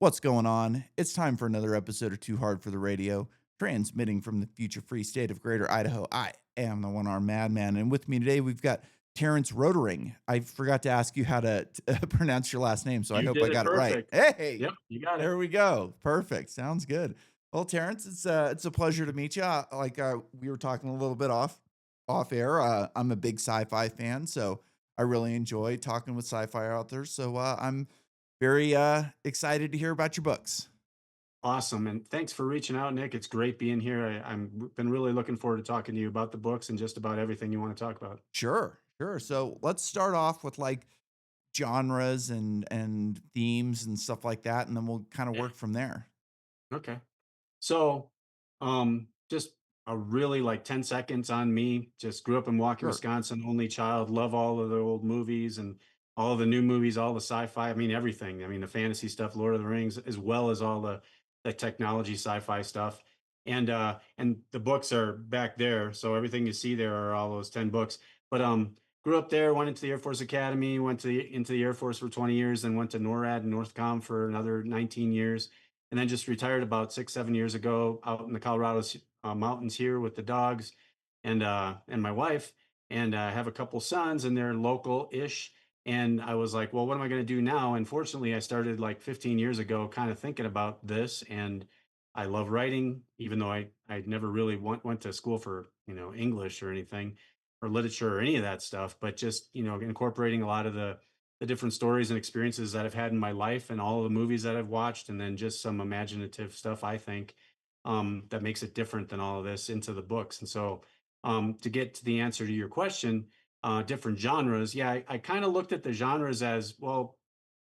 What's going on? It's time for another episode of Too Hard for the Radio, transmitting from the future free state of Greater Idaho. I am the one armed madman, and with me today we've got Terrence Rotering. I forgot to ask you how to pronounce your last name, so I You hope I did it got it right. perfect. Hey, Yep, you got it. there we go. Perfect. Sounds good. Well, Terrence, it's a pleasure to meet you. We were talking a little bit off air. I'm a big sci-fi fan, so I really enjoy talking with sci-fi authors. So I'm very excited to hear about your books. Awesome, and thanks for reaching out, Nick. It's great being here. I'm been really looking forward to talking to you about the books and just about everything you want to talk about. Sure, sure. So let's start off with like genres and themes and stuff like that, and then we'll kind of Yeah. work from there. Okay. So, just a really like 10 seconds on me. Just grew up in Milwaukee, Sure. Wisconsin, only child, love all of the old movies and all of the new movies, all the sci-fi. I mean, everything. I mean, the fantasy stuff, Lord of the Rings, as well as all the technology sci-fi stuff. And the books are back there. So everything you see there are all those 10 books. But grew up there, went into the Air Force Academy, into the Air Force for 20 years, then went to NORAD and Northcom for another 19 years and then just retired about 6, 7 years ago out in the Colorado mountains here with the dogs and my wife, and I have a couple sons, and they're local-ish. And I was like, well, what am I going to do now? And fortunately, I started like 15 years ago, kind of thinking about this, and I love writing, even though I never really went to school for English or anything or literature or any of that stuff, but just incorporating a lot of the different stories and experiences that I've had in my life and all of the movies that I've watched, and then just some imaginative stuff, I think, that makes it different than all of this into the books. And so, to get to the answer to your question, different genres, yeah, I kind of looked at the genres as well,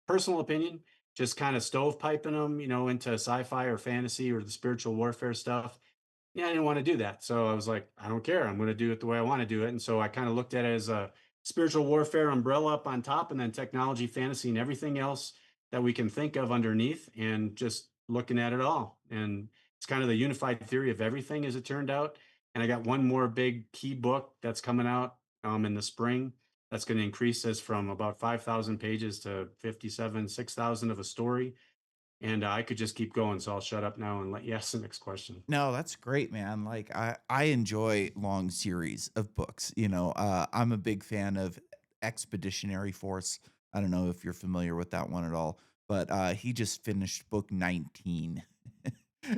personal opinion, just kind of stovepiping them, into sci-fi or fantasy or the spiritual warfare stuff. Yeah, I didn't want to do that. So I was like, I don't care. I'm going to do it the way I want to do it. And so I kind of looked at it as a spiritual warfare umbrella up on top, and then technology, fantasy, and everything else that we can think of underneath, and just looking at it all. And it's kind of the unified theory of everything, as it turned out. And I got one more big key book that's coming out in the spring. That's going to increase this from about 5,000 pages to 57, 6,000 of a story. And I could just keep going. So I'll shut up now and let you ask the next question. No, that's great, man. Like I enjoy long series of books. I'm a big fan of Expeditionary Force. I don't know if you're familiar with that one at all, but he just finished book 19.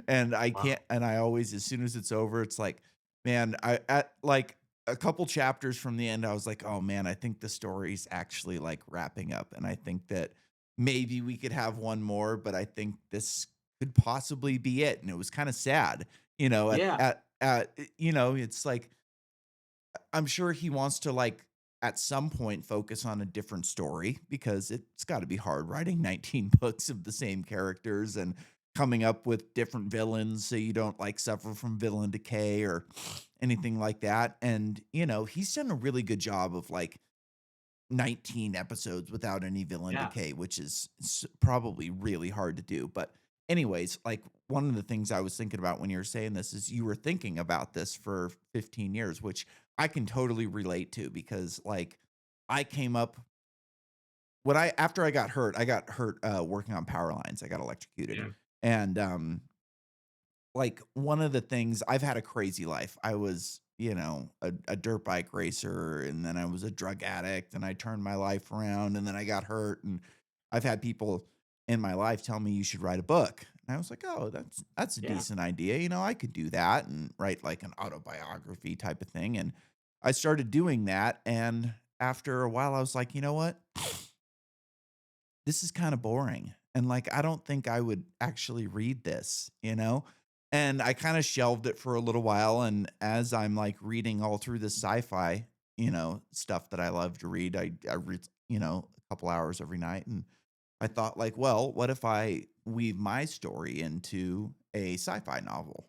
And I Wow. can't and I always as soon as it's over, it's like, man, I at like a couple chapters from the end, I was like, "Oh man, I think the story's actually like wrapping up." And I think that maybe we could have one more, but I think this could possibly be it. And it was kind of sad, Yeah. it's like I'm sure he wants to like at some point focus on a different story because it's got to be hard writing 19 books of the same characters and coming up with different villains so you don't like suffer from villain decay or anything like that. And he's done a really good job of like 19 episodes without any villain Yeah. decay, which is probably really hard to do. But anyways, like one of the things I was thinking about when you were saying this is you were thinking about this for 15 years, which I can totally relate to because like I came up when I after I got hurt working on power lines. I got electrocuted. Yeah. And like one of the things I've had a crazy life. I was, a dirt bike racer and then I was a drug addict and I turned my life around and then I got hurt and I've had people in my life tell me you should write a book. And I was like, "Oh, that's a Yeah. decent idea. I could do that and write like an autobiography type of thing." And I started doing that and after a while I was like, "You know what? This is kind of boring. And like, I don't think I would actually read this?" And I kind of shelved it for a little while. And as I'm like reading all through the sci fi, stuff that I love to read, I read, a couple hours every night. And I thought, like, well, what if I weave my story into a sci fi novel?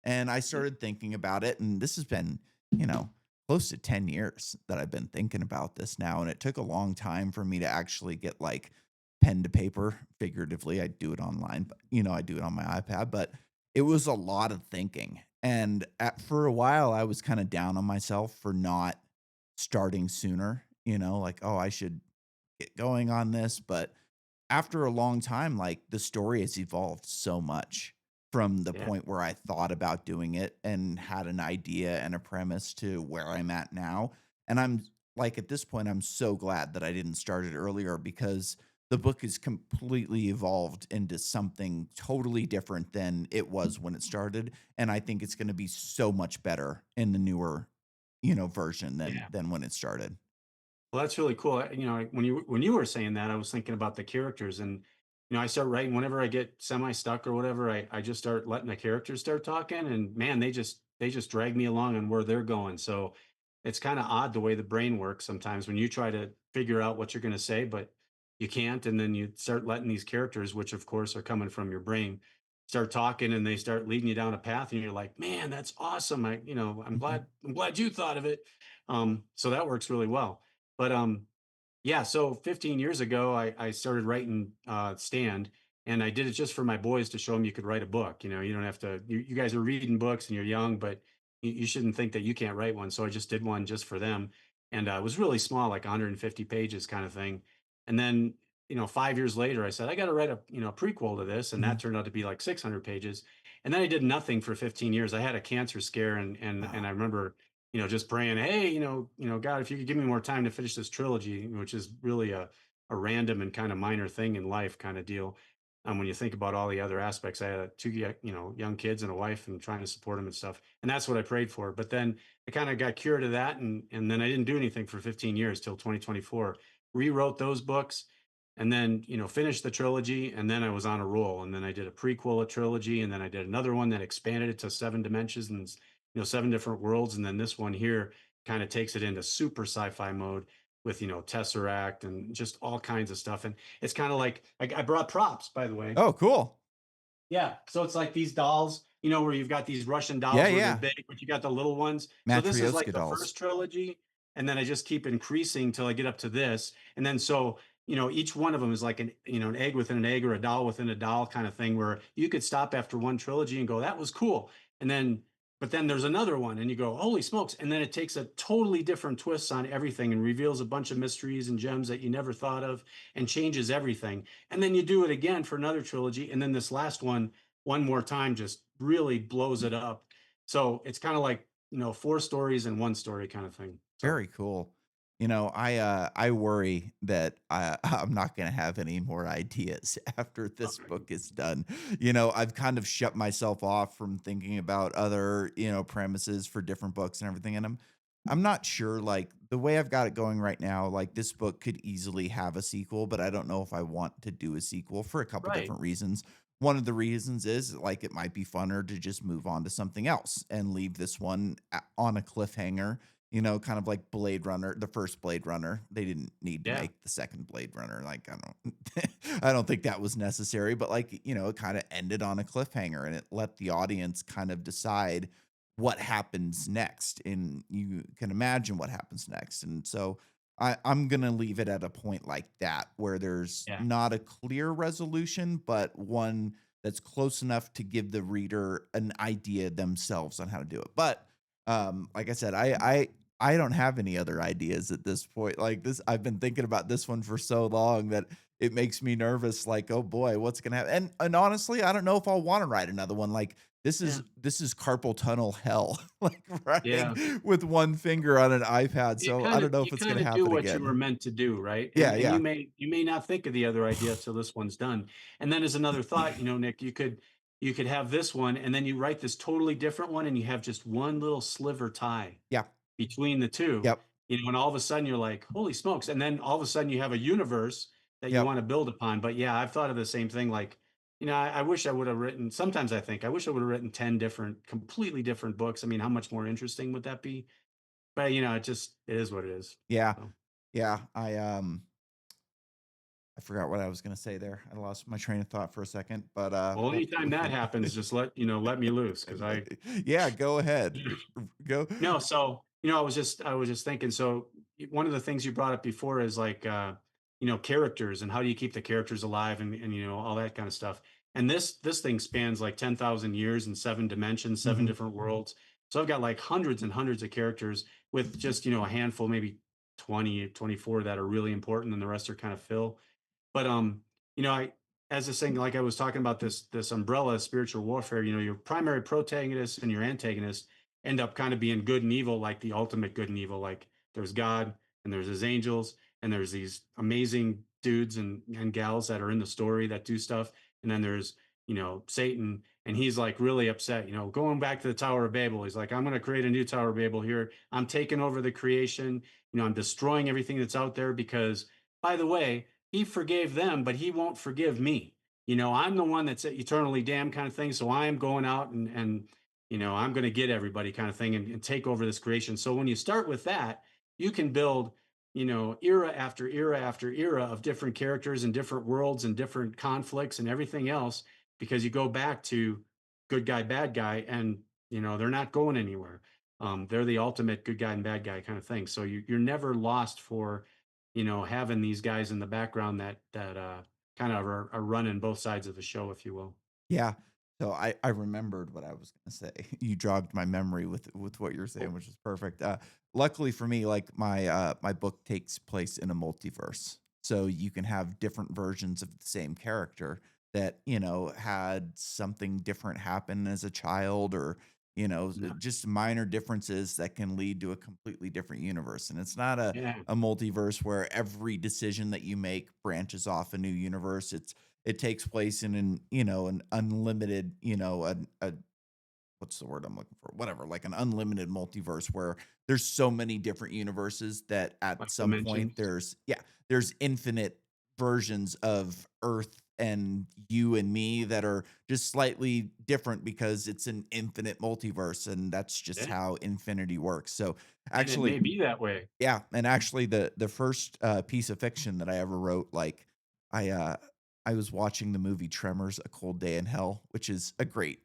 And I Yeah. started thinking about it. And this has been, you know, close to 10 years that I've been thinking about this now. And it took a long time for me to actually get like pen to paper, figuratively. I do it online, but I do it on my iPad, but it was a lot of thinking. And for a while, I was kind of down on myself for not starting sooner, like, oh, I should get going on this. But after a long time, like, the story has evolved so much from the Yeah. point where I thought about doing it and had an idea and a premise to where I'm at now, and I'm like, at this point, I'm so glad that I didn't start it earlier because the book is completely evolved into something totally different than it was when it started, and I think it's gonna be so much better in the newer, version Yeah. than when it started. Well, that's really cool. When you were saying that, I was thinking about the characters, and I start writing whenever I get semi stuck or whatever. I just start letting the characters start talking, and man, they just drag me along on where they're going. So it's kind of odd the way the brain works sometimes when you try to figure out what you're going to say, but you can't, and then you start letting these characters, which of course are coming from your brain, start talking, and they start leading you down a path, and you're like, man, that's awesome. I'm Mhm. glad you thought of it. So that works really well. But yeah, so 15 years ago, I started writing Stand, and I did it just for my boys to show them you could write a book. You don't have to. You guys are reading books and you're young, but you shouldn't think that you can't write one. So I just did one just for them, and it was really small, like 150 pages kind of thing. And then 5 years later, I said I got to write a prequel to this, and that Mhm. turned out to be like 600 pages. And then I did nothing for 15 years. I had a cancer scare, and Ah, I remember just praying, hey, God, if you could give me more time to finish this trilogy, which is really a random and kind of minor thing in life kind of deal. When you think about all the other aspects, I had two, young kids and a wife and trying to support them and stuff. And that's what I prayed for. But then I kind of got cured of that. And then I didn't do anything for 15 years till 2024, rewrote those books and then, finished the trilogy. And then I was on a roll. And then I did a prequel, a trilogy. And then I did another one that expanded it to seven dimensions and seven different worlds, and then this one here kind of takes it into super sci-fi mode with Tesseract and just all kinds of stuff. And it's kind of like I brought props, by the way. oh, cool. Yeah. So it's like these dolls, where you've got these Russian Yeah, dolls where they're yeah. big, but you got the little ones. So this is like Matryoshka the dolls. first trilogy. And then I just keep increasing till I get up to this. And then so, each one of them is like an egg within an egg or a doll within a doll kind of thing where you could stop after one trilogy and go, that was cool. And then, but then there's another one and you go, holy smokes. And then it takes a totally different twist on everything and reveals a bunch of mysteries and gems that you never thought of and changes everything. And then you do it again for another trilogy. And then this last one more time just really blows it up. So it's kind of like, four stories in one story kind of thing. So Very cool. I worry that I'm not gonna have any more ideas after this book is done. I've kind of shut myself off from thinking about other, premises for different books and everything, and I'm not sure, like, the way I've got it going right now, like, this book could easily have a sequel, but I don't know if I want to do a sequel for a couple right. different reasons. One of the reasons is, like, it might be funner to just move on to something else and leave this one on a cliffhanger, kind of like Blade Runner, the first Blade Runner. They didn't need to Yeah. make the second Blade Runner. Like, I don't I don't think that was necessary, but like, it kind of ended on a cliffhanger and it let the audience kind of decide what happens next. And you can imagine what happens next. And so I'm gonna leave it at a point like that where there's Yeah. not a clear resolution, but one that's close enough to give the reader an idea themselves on how to do it. But like I said, I don't have any other ideas at this point. Like this, I've been thinking about this one for so long that it makes me nervous. Like, oh boy, what's gonna happen? And honestly, I don't know if I'll want to write another one. Like Yeah. this is carpal tunnel hell. Like writing Yeah. with one finger on an iPad. You So I kind of don't know if you it's kind gonna of do happen what you were again. meant to do, right? And Yeah, and you yeah, may not think of the other idea till this one's done. And then as another thought, Nick, you could have this one and then you write this totally different one and you have just one little sliver tie yeah, between the two, yep, and all of a sudden you're like, holy smokes. And then all of a sudden you have a universe that you yep. want to build upon. But yeah, I've thought of the same thing. Like, I wish I would have written, sometimes I think I wish I would have written 10 different, completely different books. I mean, how much more interesting would that be? But it is what it is. Yeah, So, yeah. I forgot what I was gonna say there. I lost my train of thought for a second, but well, anytime that happens, just let me loose because I yeah, go ahead. Go. no. So I was just thinking. So one of the things you brought up before is like characters and how do you keep the characters alive and all that kind of stuff. And this thing spans like 10,000 years and seven dimensions, seven Mhm. different worlds. So I've got like hundreds and hundreds of characters with just a handful, maybe 20, 24 that are really important, and the rest are kind of fill. But I as this thing, like I was talking about this umbrella spiritual warfare, your primary protagonist and your antagonist end up kind of being good and evil, like the ultimate good and evil. Like there's God and there's his angels and there's these amazing dudes and gals that are in the story that do stuff. And then there's, Satan, and he's like really upset, going back to the Tower of Babel. He's like, I'm going to create a new Tower of Babel here. I'm taking over the creation. I'm destroying everything that's out there because, by the way, he forgave them, but he won't forgive me. I'm the one that's eternally damned kind of thing. So I am going out and I'm going to get everybody kind of thing and take over this creation. So when you start with that, you can build, era after era after era of different characters and different worlds and different conflicts and everything else, because you go back to good guy, bad guy, and they're not going anywhere. They're the ultimate good guy and bad guy kind of thing. So you're never lost for having these guys in the background that kind of are running both sides of the show, if you will. Yeah. So I remembered what I was gonna say. You jogged my memory with what you're saying, Cool. which is perfect. Luckily for me, like my book takes place in a multiverse, so you can have different versions of the same character that had something different happen as a child, or Yeah. just minor differences that can lead to a completely different universe. And it's not Yeah. a multiverse where every decision that you make branches off a new universe. It takes place in an unlimited, a what's the word I'm looking for? Whatever, like an unlimited multiverse where there's so many different universes that at Like some point dimensions. there's infinite versions of Earth and you and me that are just slightly different because it's an infinite multiverse, and that's just Yeah. how infinity works. So And it may actually, be that way. yeah, and actually the first, piece of fiction that I ever wrote, like, I, uh, I was watching the movie Tremors: A Cold Day in Hell, which is a great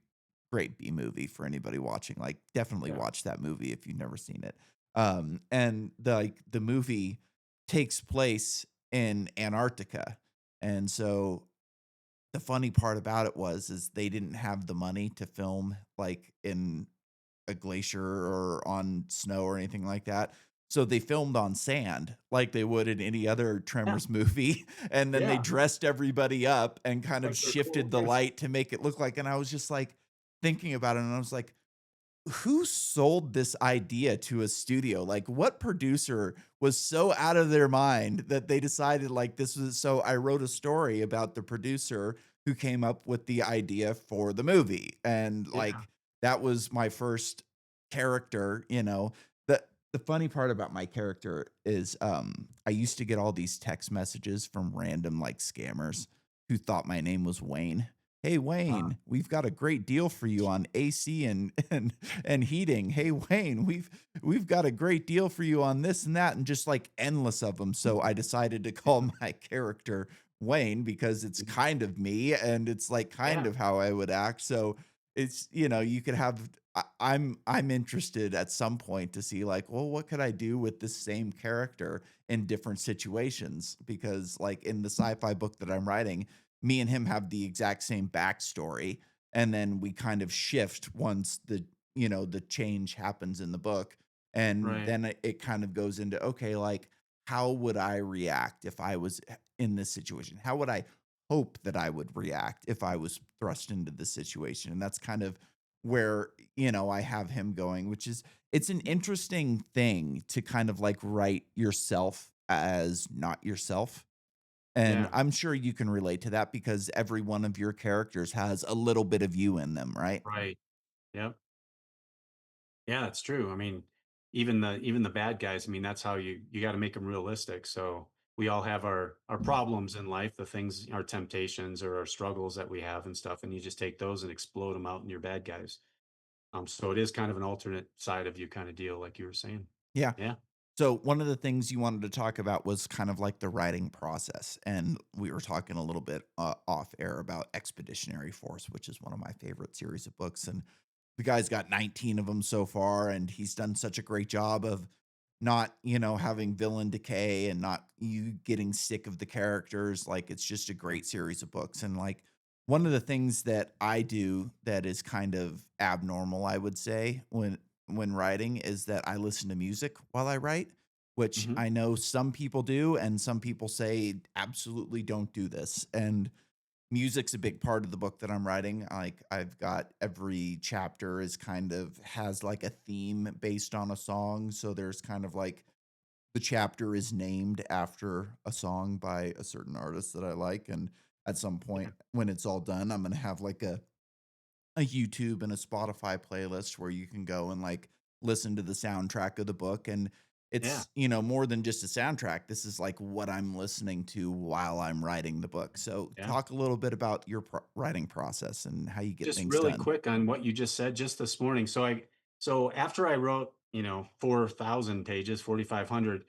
B movie for anybody watching. Like, definitely Yeah. watch that movie if you've never seen it. And the movie takes place in Antarctica, and so the funny part about it is they didn't have the money to film, like, in a glacier or on snow or anything like that. So they filmed on sand like they would in any other Yeah. Tremors movie, and then they Yeah. dressed everybody up and kind of Like they're cool shifted the guys. light to make it look like, and I was just, like, thinking about it, and I was like, who sold this idea to a studio? Like, what producer was so out of their mind that they decided, like, this was so I wrote a story about the producer who came up with the idea for the movie. And Yeah. like that was my first character. The funny part about my character is I used to get all these text messages from random like scammers who thought my name was Wayne. Hey Uh, Wayne, we've got a great deal for you on AC and heating. Hey Wayne, we've got a great deal for you on this and that, and just like endless of them. So I decided to call my character Wayne because it's kind of me and it's like kind yeah. of how I would act. So it's you could have I'm interested at some point to see like, well, what could I do with this same character in different situations? Because like in the sci-fi book that I'm writing, me and him have the exact same backstory, and then we kind of shift once the change happens in the book, and Right. then it kind of goes into, okay, like how would I react if I was in this situation? How would I hope that I would react if I was thrust into this situation? And that's kind of where I have him going, which is it's an interesting thing to kind of like write yourself as not yourself, and Yeah. I'm sure you can relate to that because every one of your characters has a little bit of you in them, right? Right. Yep. Yeah, that's true. I mean, even the bad guys, I mean, that's how you got to make them realistic. So we all have our problems in life, the things, our temptations or our struggles that we have and stuff, and you just take those and explode them out in your bad guys. So it is kind of an alternate side of you kind of deal, like you were saying. Yeah. Yeah. So one of the things you wanted to talk about was kind of like the writing process, and we were talking a little bit off air about Expeditionary Force, which is one of my favorite series of books, and the guy's got 19 of them so far, and he's done such a great job of not, having villain decay and not you getting sick of the characters. Like it's just a Yeah. great series of books. And like one of the things that I do that is kind of abnormal, I would say, when writing is that I listen to music while I write. which Mhm. I know some people do, and some people say absolutely don't do this. And music's a big part of the book that I'm writing. Like I've got every chapter is kind of has like a theme based on a song. So there's kind of like the chapter is named after a song by a certain artist that I like. And at some Yeah. point when it's all done, I'm gonna have like a YouTube and a Spotify playlist where you can go and like listen to the soundtrack of the book. And Yeah. it's, you know, more than just a soundtrack. This is like what I'm listening to while I'm writing the book. So, Yeah. talk a little bit about your writing process and how you get Just things really done. quick on what you just said just this morning. So after I wrote, 4,000 pages, 4,500,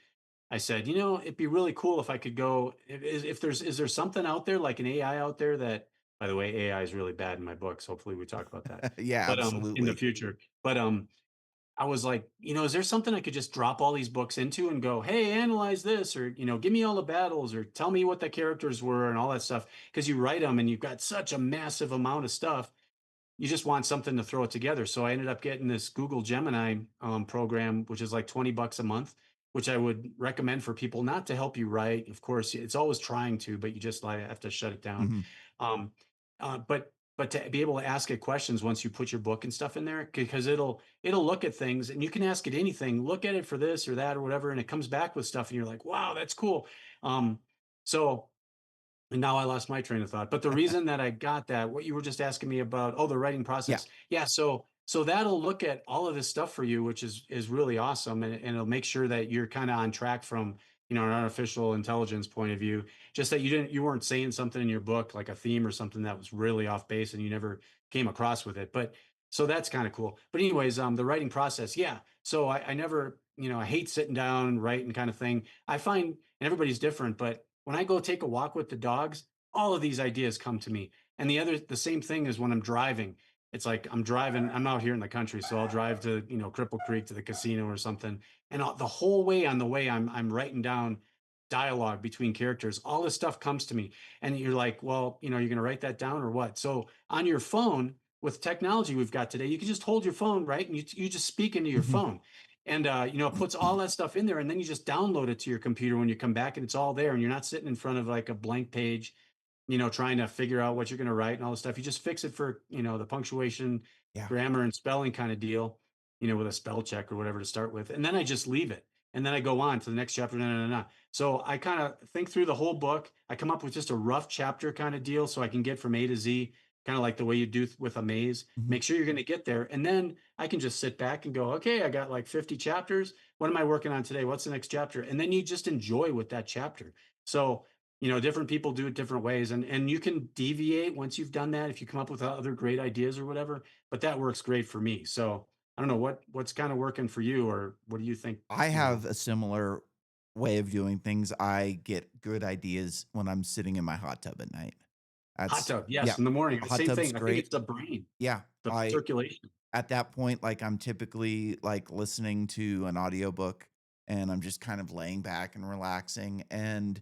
I said, it'd be really cool if I could go if there's is there something out there like an AI out there that, by the way, AI is really bad in my books. Hopefully we talk about that. Yeah, But in the absolutely. future. But I was like, is there something I could just drop all these books into and go, hey, analyze this, or give me all the battles, or tell me what the characters were and all that stuff. Because you write them and you've got such a massive amount of stuff, you just want something to throw it together. So I ended up getting this Google Gemini program, which is like 20 bucks a month, which I would recommend for people, not to help you write. Of course, it's always trying to, but you just like have to shut it down. Mhm. Um, but to be able to ask it questions once you put your book and stuff in there, because it'll look at things and you can ask it anything, look at it for this or that or whatever, and it comes back with stuff and you're like, wow, that's cool. So and now I lost my train of thought. But the reason that I got that, what you were just asking me about, oh, the writing Yeah. process. Yeah. So that'll look at all of this stuff for you, which is really awesome. And it'll make sure that you're kind of on track from, an artificial intelligence point of view. Just that you weren't saying something in your book, like a theme or something that was really off base and you never came across with it. But so that's kind of cool. But anyways, the writing process, yeah. So I never, I hate sitting down and writing kind of thing. I find, and everybody's different, but when I go take a walk with the dogs, all of these ideas come to me. And the same thing is when I'm driving. It's like I'm driving, I'm out here in the country, so I'll drive to, Cripple Creek to the casino or something. And the whole way on the way, I'm writing down dialogue between characters. All this stuff comes to me. And you're like, well, you're going to write that down or what? So on your phone, with technology we've got today, you can just hold your phone, right? And you just speak into your Mhm. phone. And it puts all that stuff in there, and then you just download it to your computer when you come back, and it's all there, and you're not sitting in front of like a blank page, trying to figure out what you're going to write and all this stuff. You just fix it for, the punctuation, Yeah. grammar, and spelling kind of deal, with a spell check or whatever to start with. And then I just leave it. And then I go on to the next chapter. No, no, no, no. So I kind of think through the whole book. I come up with just a rough chapter kind of deal so I can get from A to Z, kind of like the way you do with a maze. Mhm. Make sure you're going to get there. And then I can just sit back and go, okay, I got like 50 chapters. What am I working on today? What's the next chapter? And then you just enjoy with that chapter. So different people do it different ways, and you can deviate once you've done that if you come up with other great ideas or whatever. But that works great for me. So I don't know what's kind of working for you, or what do you think? I have a similar way of doing things. I get good ideas when I'm sitting in my hot tub at night. Hot That's tub, yeah. yes, in the morning. A hot Same tub's thing. I think great. it's the brain, Yeah. the I circulation. At that point, like, I'm typically, like, listening to an audiobook, and I'm just kind of laying back and relaxing, and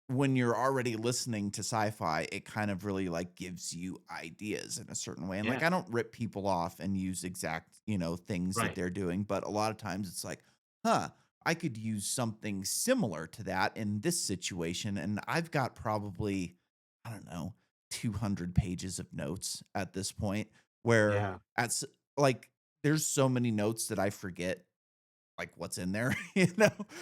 when you're already listening to sci-fi, it kind of really, like, gives you ideas in a certain way, and, like, Yeah, I don't rip people off and use exact, things that right. they're doing, but a lot of times it's like, "Huh, I could use something similar to that in this situation," and I've got probably, I don't know, 200 pages of notes at this point where Yeah, at s like, there's so many notes that I forget like what's in there,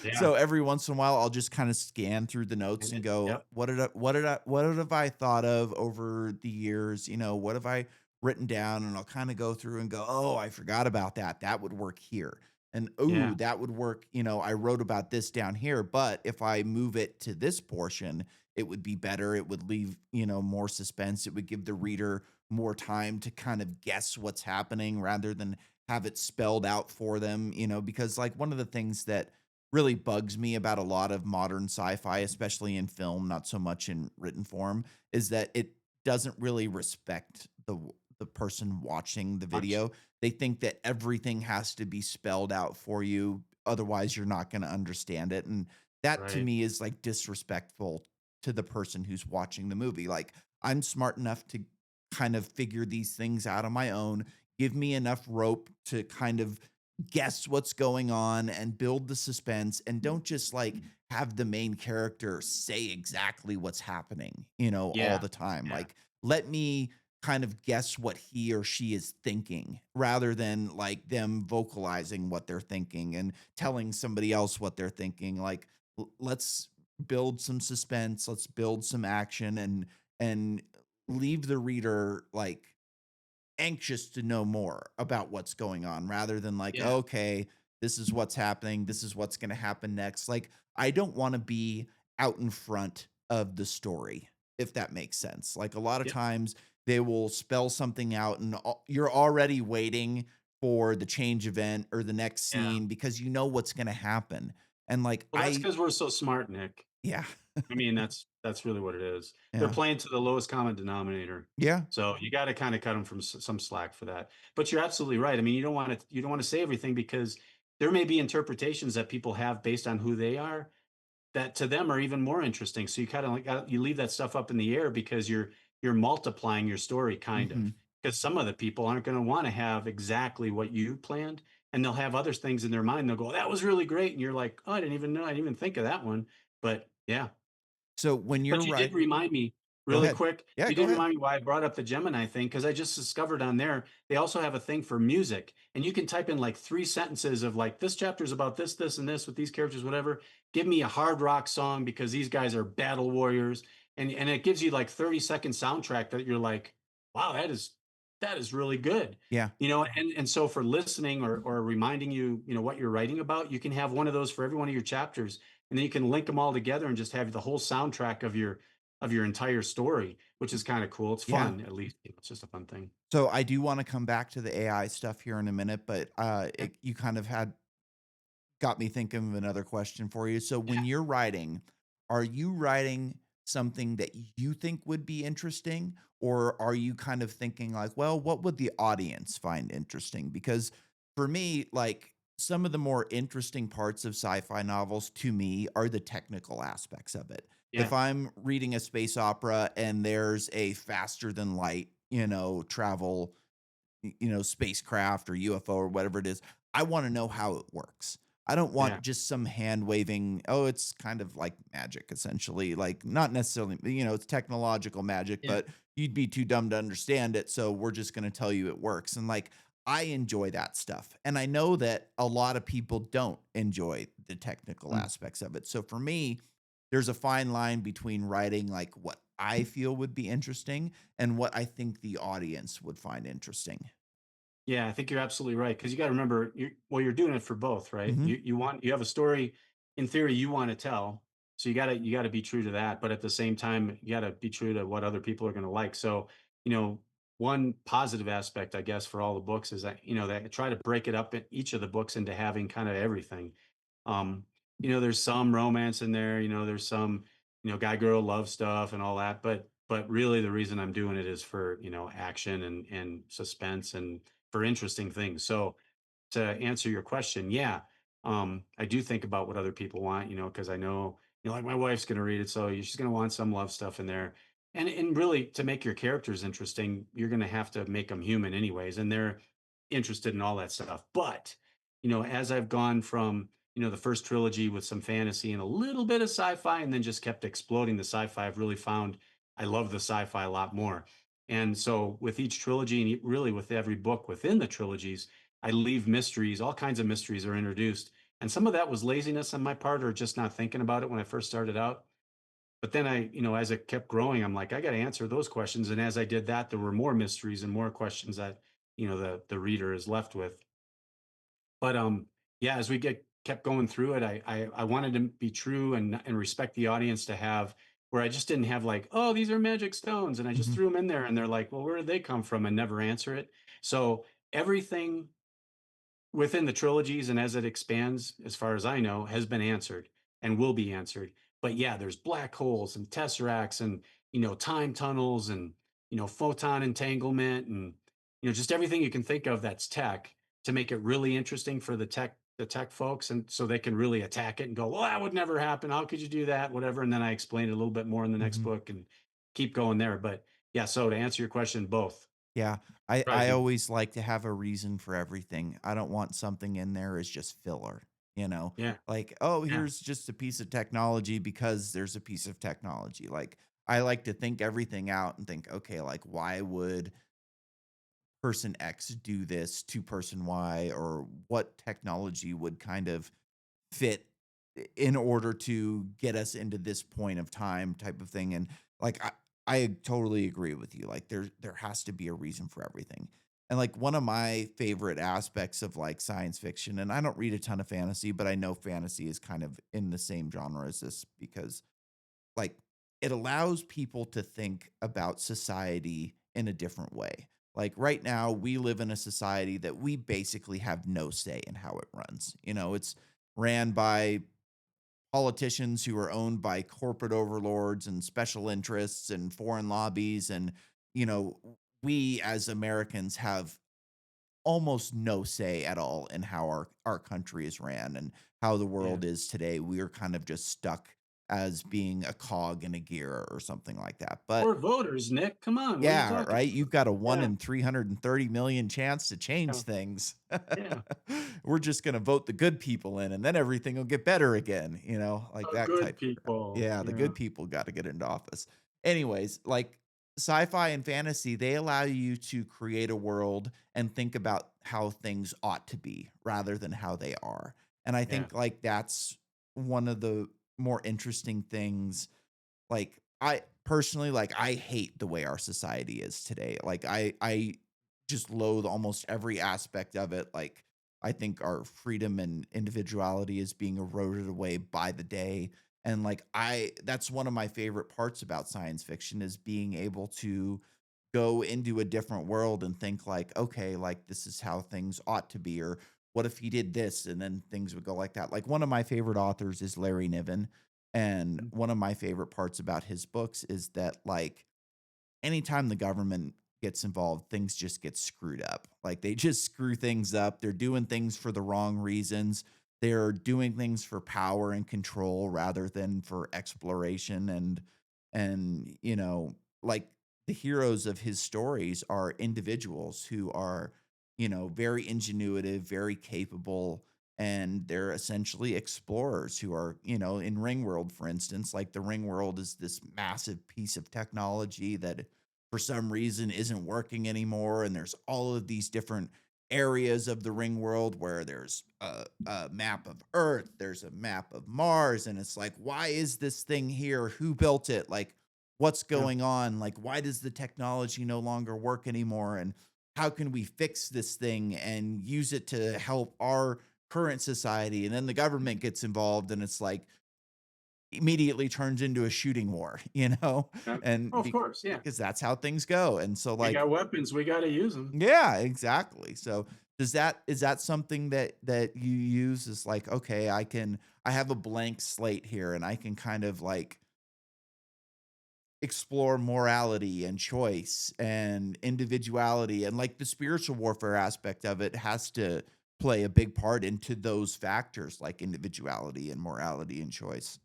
yeah, So every once in a while, I'll just kinda scan through the notes and and it, go, yep, what have I thought of over the years? What have I written down? And I'll kinda go through and go, "Oh, I forgot about that. That would work here." And, "Ooh, yeah, that would work, I wrote about this down here, but if I move it to this portion, it would be better. It would leave, more suspense. It would give the reader more time to kind of guess what's happening rather than have it spelled out for them, because like one of the things that really bugs me about a lot of modern sci-fi, especially in film, not so much in written form, is that it doesn't really respect the person watching the much, video. They think that everything has to be spelled out for you, otherwise you're not going to understand it. And that to right, me is like disrespectful to the person who's watching the movie. Like I'm smart enough to kind of figure these things out on my own. Give me enough rope to kind of guess what's going on and build the suspense and don't just like have the main character say exactly what's happening, all Yeah. the time. Yeah. Like, let me kind of guess what he or she is thinking rather than like them vocalizing what they're thinking and telling somebody else what they're thinking. Like, let's build some suspense, let's build some action and leave the reader like anxious to know more about what's going on rather than like, Yeah. okay, this is what's happening. This is what's going to happen next. Like, I don't want to be out in front of the story, if that makes sense. Like, a lot of Yeah. times they will spell something out and you're already waiting for the change event or the next Yeah. scene because you know what's going to happen. And like, Well, that's because 'cause we're so smart, Nick. yeah, I mean, that's really what it is. They're yeah, playing to the lowest common denominator. yeah. So you gotta kinda cut them from some slack for that. But you're absolutely right. I mean, you don't wanna say everything because there may be interpretations that people have based on who they are that to them are even more interesting. So you kind of like you leave that stuff up in the air because you're multiplying your story kind Hmm. of. Because some of the people aren't going to want to have exactly what you planned, and they'll have other things in their mind. They'll go, "That was really great," and you're like, "Oh, I didn't even know. I didn't even think of that one." But yeah, So when you're but you did right, remind me go really ahead. quick. Yeah, You go did ahead. remind me why I brought up the Gemini thing because I just discovered on there they also have a thing for music, and you can type in like 3 sentences of like this chapter is about this, this, and this with these characters, whatever. Give me a hard rock song because these guys are battle warriors, and it gives you like 30-second soundtrack that you're like, wow, that is really good. Yeah. And so for listening or reminding you, what you're writing about, you can have one of those for every one of your chapters, and then you can link them all together and just have the whole soundtrack of your entire story, which is kind of cool. It's Yeah. fun, at least. It's just a fun thing. So I do wanna come back to the AI stuff here in a minute, but, Yeah. you kind of had got me thinking of another question for you. So Yeah. when you're writing, are you writing something that you think would be interesting? Or are you kind of thinking like, well, what would the audience find interesting? Because for me, like some of the more interesting parts of sci-fi novels to me are the technical aspects of it. If Yeah. I'm reading a space opera and there's a faster than light, travel spacecraft or UFO or whatever it is. I want to know how it works. I don't Yeah. want just some hand waving, oh, it's kind of like magic, essentially. Like, not necessarily, it's technological magic, Yeah. but you'd be too dumb to understand it. So we're just going to tell you it works. And like, I enjoy that stuff. And I know that a lot of people don't enjoy the technical Mm. aspects of it. So for me, there's a fine line between writing like what I feel would be interesting and what I think the audience would find interesting. Yeah, I think you're absolutely right because you got to remember, you're doing it for both, right? Mhm, You have a story in theory you want to tell, so you got to be true to that, but at the same time, you got to be true to what other people are going to like. So, you know, one positive aspect, I guess, for all the books is that that I try to break it up in each of the books into having kind of everything. Um, there's some romance in there. There's some guy girl love stuff and all that, but really the reason I'm doing it is for action and suspense and for interesting things. So to answer your question, yeah, I do think about what other people want, because I know, like my wife's going to read it, so she's going to want some love stuff in there. And really, to make your characters interesting, you're going to have to make them human, anyways, and they're interested in all that stuff. But as I've gone from the first trilogy with some fantasy and a little bit of sci-fi, and then just kept exploding the sci-fi, I've really found I love the sci-fi a lot more. And so with each trilogy, and really with every book within the trilogies, I leave mysteries, all kinds of mysteries are introduced. And some of that was laziness on my part or just not thinking about it when I first started out. But then as it kept growing, I'm like, I got to answer those questions. And as I did that, there were more mysteries and more questions that, the reader is left with. But yeah, as we get kept going through it, I wanted to be true and respect the audience to have where I just didn't have like, oh, these are magic stones, and I just mhm, threw them in there, and they're like, well, where did they come from, and never answer it. So everything within the trilogies and as it expands, as far as I know, has been answered and will be answered. But yeah, there's black holes and tesseracts and time tunnels and photon entanglement and just everything you can think of that's tech to make it really interesting for the tech folks and so they can really attack it and go, well, that would never happen. How could you do that? Whatever. And then I explain it a little bit more in the next mhm. book and keep going there. But yeah, so to answer your question, both. Yeah, Drives I you. always like to have a reason for everything. I don't want something in there as just filler, you know? Yeah, Like, "Oh, yeah. here's just a piece of technology because there's a piece of technology." Like, I like to think everything out and think, "Okay, like, why would person X do this to person Y?" Or what technology would kind of fit in order to get us into this point of time type of thing. And like I totally agree with you. Like there has to be a reason for everything. And like one of my favorite aspects of like science fiction, and I don't read a ton of fantasy, but I know fantasy is kind of in the same genre as this because like it allows people to think about society in a different way. Like right now, we live in a society that we basically have no say in how it runs. You know, it's ran by politicians who are owned by corporate overlords and special interests and foreign lobbies. And, you know, we as Americans have almost no say at all in how our country is ran and how the Yeah. world is today. We are kind of just stuck as being a cog in a gear or something like that. But We're voters, Nick. Come on, what are you yeah, talking right? about? You've got a 1 Yeah, in 330,000,000 chance to yeah, change things. yeah. We're just gonna vote the good people in, and then everything will get better again, you know, like that Good type of crap. people. Yeah, the Yeah, good people gotta get into office. Anyways, like, sci-fi and fantasy, they allow you to create a world and think about how things ought to be rather than how they are, and I yeah, think, like, that's one of the more interesting things like, I personally, like, I hate the way our society is today. Like, I just loathe almost every aspect of it. Like, I think our freedom and individuality is being eroded away by the day. And like I that's one of my favorite parts about science fiction is being able to go into a different world and think like, okay, like this is how things ought to be, or what if he did this and then things would go like that. Like one of my favorite authors is Larry Niven. And mm, one of my favorite parts about his books is that like anytime the government gets involved, things just get screwed up. Like they just screw things up. They're doing things for the wrong reasons. They're doing things for power and control rather than for exploration and you know, like the heroes of his stories are individuals who are, you know, very ingenuitive, very capable, and they're essentially explorers who are, you know, in Ring World, for instance, like the Ring World is this massive piece of technology that for some reason isn't working anymore. And there's all of these different areas of the ring world where there's a map of Earth, there's a map of Mars, and it's like, why is this thing here? Who built it? Like, what's yeah, going on? Like, why does the technology no longer work anymore? And how can we fix this thing and use it to help our current society? And then the government gets involved, and it's like, immediately turns into a shooting war, you know? yeah. Oh, And of course, yeah. because that's how things go. And so We like got weapons, we gotta use them. yeah, exactly. So does that is that something that you use is like, okay, I have a blank slate here and I can kind of like explore morality and choice and individuality and like the spiritual warfare aspect of it has to play a big part into those factors like individuality and morality and choice.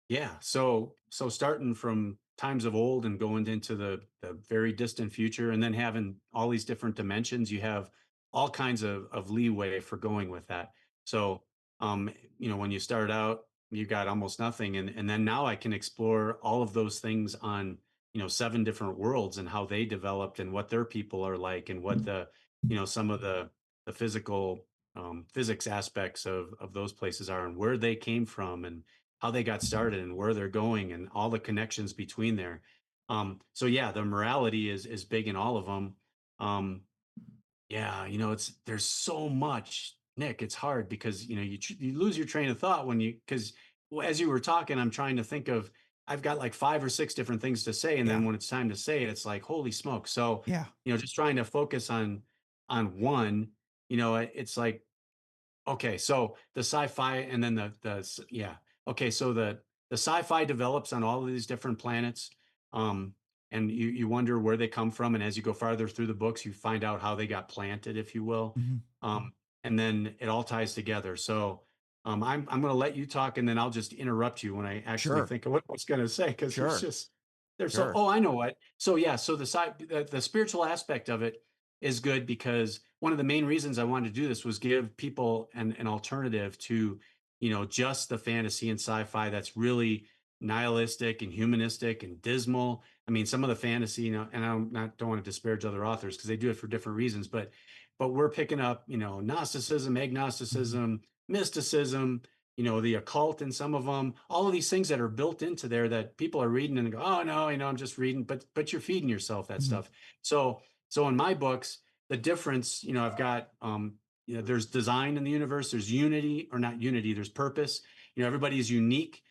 Yeah. So starting from times of old and going into the very distant future and then having all these different dimensions, you have all kinds of leeway for going with that. So when you start out, you got almost nothing. And then now I can explore all of those things on, seven different worlds and how they developed and what their people are like and what some of the physical physics aspects of those places are and where they came from and how they got started and where they're going and all the connections between there. So yeah, the morality is big in all of them. Um, yeah, it's there's so much, Nick. It's hard because you lose your train of thought when you because as you were talking, I'm trying to think of I've got like five or six different things to say, and then Yeah. when it's time to say it, it's like holy smoke. So Yeah. just trying to focus on one. It's like okay, so the sci-fi and then yeah. Okay, so the sci-fi develops on all of these different planets. Um, and you wonder where they come from. And as you go farther through the books, you find out how they got planted, if you will. Mhm. And then it all ties together. So I'm gonna let you talk and then I'll just interrupt you when I actually Sure. think of what I was gonna say because there's Sure. just There's so Sure. oh, I know what. So yeah, so the spiritual aspect of it is good because one of the main reasons I wanted to do this was give people an alternative to, just the fantasy and sci-fi that's really nihilistic and humanistic and dismal. I mean, some of the fantasy, and don't want to disparage other authors because they do it for different reasons, but we're picking up, Gnosticism, Mhm. agnosticism, mysticism, the occult in some of them, all of these things that are built into there that people are reading and they go, oh no, I'm just reading, but you're feeding yourself that Mhm. stuff. So in my books, the difference, I've got there's design in the universe, there's unity, or not unity, there's purpose. Everybody is unique.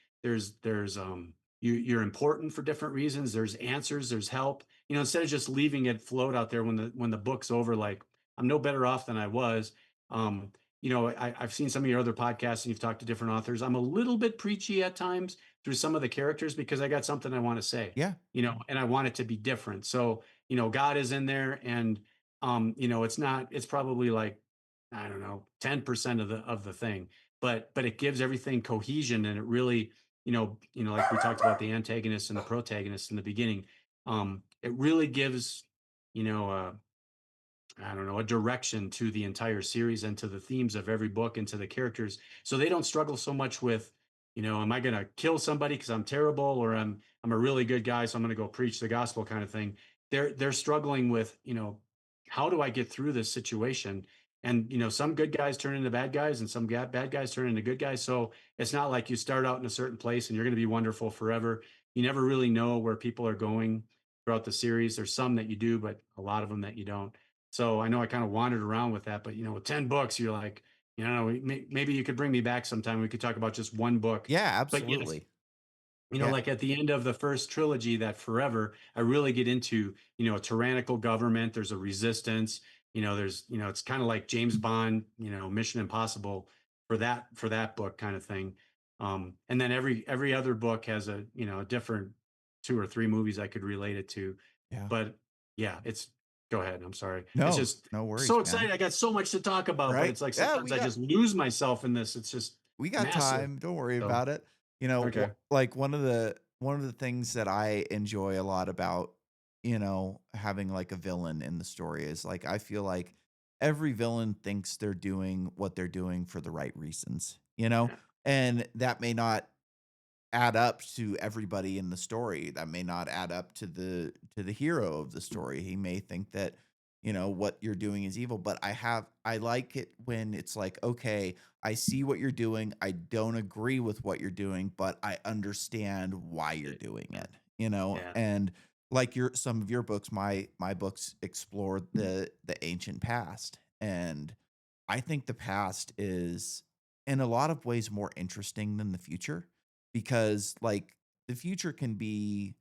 You're important for different reasons. There's answers, there's help. Instead of just leaving it float out there when the book's over, like I'm no better off than I was. Um, I've seen some of your other podcasts and you've talked to different authors. I'm a little bit preachy at times through some of the characters because I got something I want to say, Yeah. and I want it to be different. So, God is in there and, it's probably like, I don't know, 10% of the thing, but it gives everything cohesion and it really, like we talked about the antagonist and the protagonist in the beginning. It really gives, you know, uh, I don't know, a direction to the entire series and to the themes of every book and to the characters. So they don't struggle so much with, am I going to kill somebody because I'm terrible or I'm a really good guy, so I'm going to go preach the gospel kind of thing. They're struggling with, how do I get through this situation? And some good guys turn into bad guys, and some bad guys turn into good guys. So it's not like you start out in a certain place and you're going to be wonderful forever. You never really know where people are going throughout the series. There's some that you do, but a lot of them that you don't. So I know I kind of wandered around with that, but with 10 books, you're like, maybe you could bring me back sometime. We could talk about just one book. Yeah, But yes, absolutely. Yeah. like at the end of the first trilogy, that Forever, I really get into, a tyrannical government. There's a resistance. It's kind of like James Bond, Mission Impossible for that book kind of thing. And then every other book has a different two or three movies I could relate it to. Yeah. But yeah, go ahead. I'm sorry. It's No, just no worries, so man. excited. I got so much to talk about, but Right? it's like Yeah, sometimes I just lose myself in this. It's just we got massive. time. Don't worry So about it. You know, okay. like one of the things that I enjoy a lot about, having like a villain in the story is like I feel like every villain thinks they're doing what they're doing for the right reasons, you know? Yeah. And that may not add up to everybody in the story. That may not add up to the hero of the story. He may think that, what you're doing is evil, but I like it when it's like, okay, I see what you're doing. I don't agree with what you're doing, but I understand why you're doing it, Yeah. And like your some of your books, my books explore the ancient past. And I think the past is in a lot of ways more interesting than the future because like the future can be,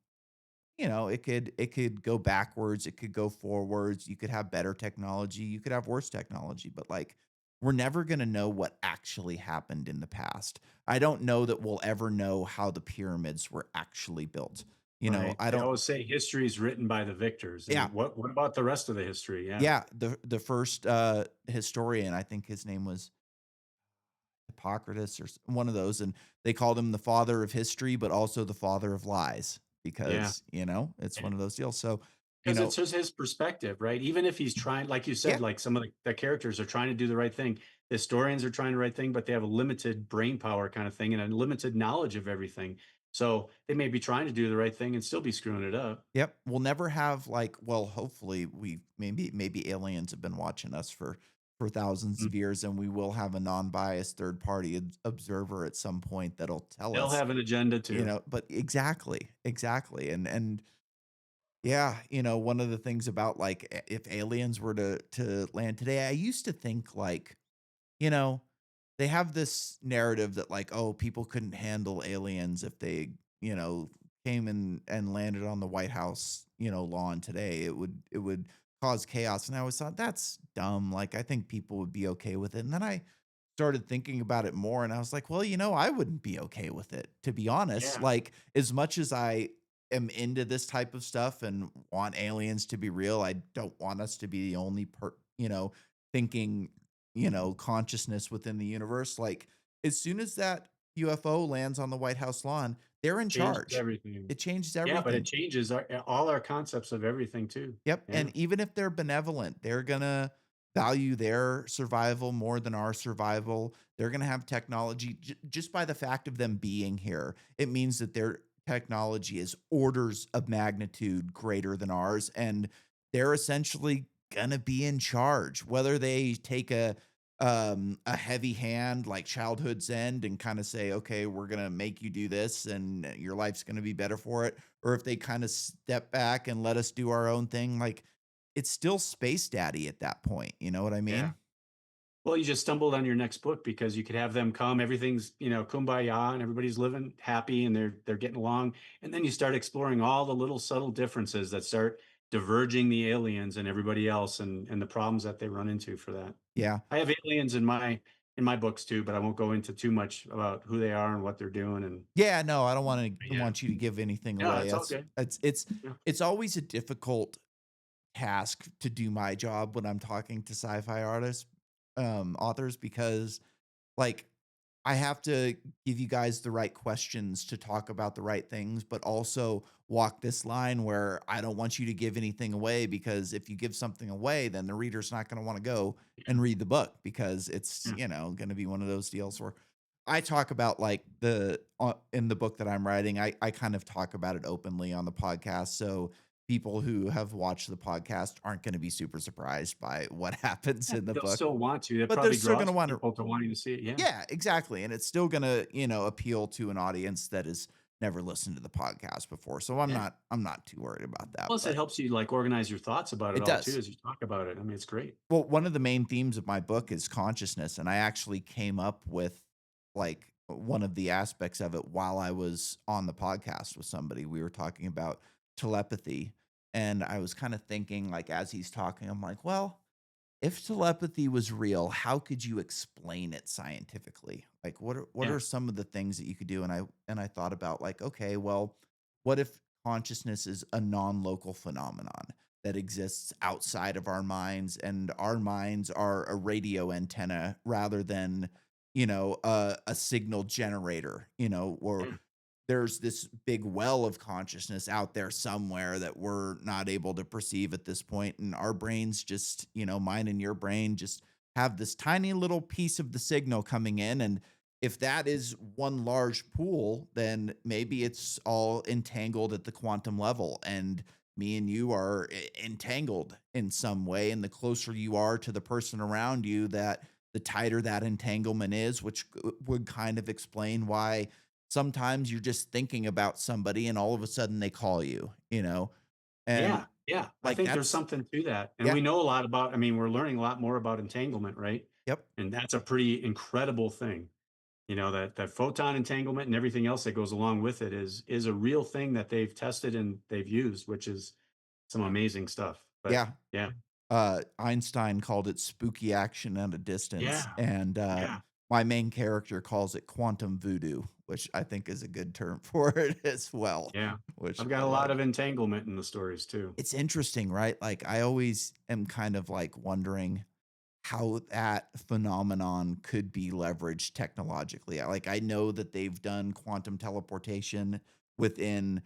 it could go backwards, it could go forwards, you could have better technology, you could have worse technology, but like we're never going to know what actually happened in the past. I don't know that we'll ever know how the pyramids were actually built. Right. I They don't. always say history is written by the victors. Yeah. And what about the rest of the history? Yeah. Yeah, the first historian, I think his name was Hippocrates or one of those, and they called him the father of history, but also the father of lies Yeah. because, it's one of those deals. So, you Because it's know, just his perspective, right? Even if he's trying, like you said, yeah, like some of the characters are trying to do the right thing. The historians are trying the right thing, but they have a limited brain power kind of thing and a limited knowledge of everything. So they may be trying to do the right thing and still be screwing it up. yep, we'll never have like, well, hopefully we maybe aliens have been watching us for thousands Mm. of years and we will have a non-biased third party observer at some point that'll tell They'll us, have an agenda too. but exactly, exactly. And yeah, one of the things about like if aliens were to land today, I used to think like, you know, they have this narrative that like, oh, people couldn't handle aliens if they, came and landed on the White House, lawn today. It would cause chaos. And I always thought that's dumb. Like I think people would be okay with it. And then I started thinking about it more and I was like, well, I wouldn't be okay with it, to be honest. Yeah. Like as much as I am into this type of stuff and want aliens to be real, I don't want us to be the only thinking, consciousness within the universe. Like as soon as that UFO lands on the White House lawn, they're in Changes charge. everything. It changes Yeah, but it everything. changes all our concepts of everything too. Yep, Yeah, and even if they're benevolent, they're gonna value their survival more than our survival. They're gonna have technology just by the fact of them being here. It means that their technology is orders of magnitude greater than ours, and they're essentially gonna be in charge. Whether they take a heavy hand like childhood's end and kind of say, okay, we're gonna make you do this, and your life's gonna be better for it, or if they kind of step back and let us do our own thing, like it's still Space Daddy at that point. You know what I yeah. mean? Well, you just stumbled on your next book because you could have them come, everything's, kumbaya and everybody's living happy and they're getting along. And then you start exploring all the little subtle differences that start diverging the aliens and everybody else and the problems that they run into for that. Yeah. I have aliens in my books too, but I won't go into too much about who they are and what they're doing and Yeah, no, I don't yeah. want you to give anything No, away. it's all good. Yeah. It's always a difficult task to do my job when I'm talking to sci-fi artists, authors, because like I have to give you guys the right questions to talk about the right things, but also walk this line where I don't want you to give anything away, because if you give something away, then the reader's not going to want to go Yeah. and read the book, because it's, Yeah. going to be one of those deals where I talk about like in the book that I'm writing, I kind of talk about it openly on the podcast. So people who have watched the podcast aren't going to be super surprised by what happens Yeah, in the they'll book, still want to. That but they're probably still going draws to want to. people to wanting to see it. Yeah. Yeah, exactly, and it's still gonna, appeal to an audience that has never listened to the podcast before, so Yeah. I'm not too worried about that, Plus, it but helps you like organize your thoughts about it it all too does. as you talk about it. I mean, it's great. Well, one of the main themes of my book is consciousness, and I actually came up with, like, one of the aspects of it while I was on the podcast with somebody. We were talking about telepathy, and I was kinda thinking, like, as he's talking, I'm like, "Well, if telepathy was real, how could you explain it scientifically? Like what Yeah. are some of the things that you could do?" And I thought about like, okay, well, what if consciousness is a non-local phenomenon that exists outside of our minds, and our minds are a radio antenna rather than, a signal generator, or Yeah. there's this big well of consciousness out there somewhere that we're not able to perceive at this point, and our brains just, mine and your brain just have this tiny little piece of the signal coming in, and if that is one large pool, then maybe it's all entangled at the quantum level, and me and you are entangled in some way, and the closer you are to the person around you, that the tighter that entanglement is, which would kind of explain why sometimes you're just thinking about somebody and all of a sudden they call you, and Yeah. Yeah. I like think there's that's something to that. And yeah, we know a lot about, I mean, we're learning a lot more about entanglement, right? yep, And that's a pretty incredible thing. That photon entanglement and everything else that goes along with it is a real thing that they've tested and they've used, which is some amazing stuff. But yeah. yeah. Einstein called it spooky action at a distance, Yeah. and Yeah. my main character calls it quantum voodoo, which I think is a good term for it as well, Yeah. which I've I got a lot love. of entanglement in the stories too. It's interesting, right? Like I always am kind of like wondering how that phenomenon could be leveraged technologically. Like I know that they've done quantum teleportation within,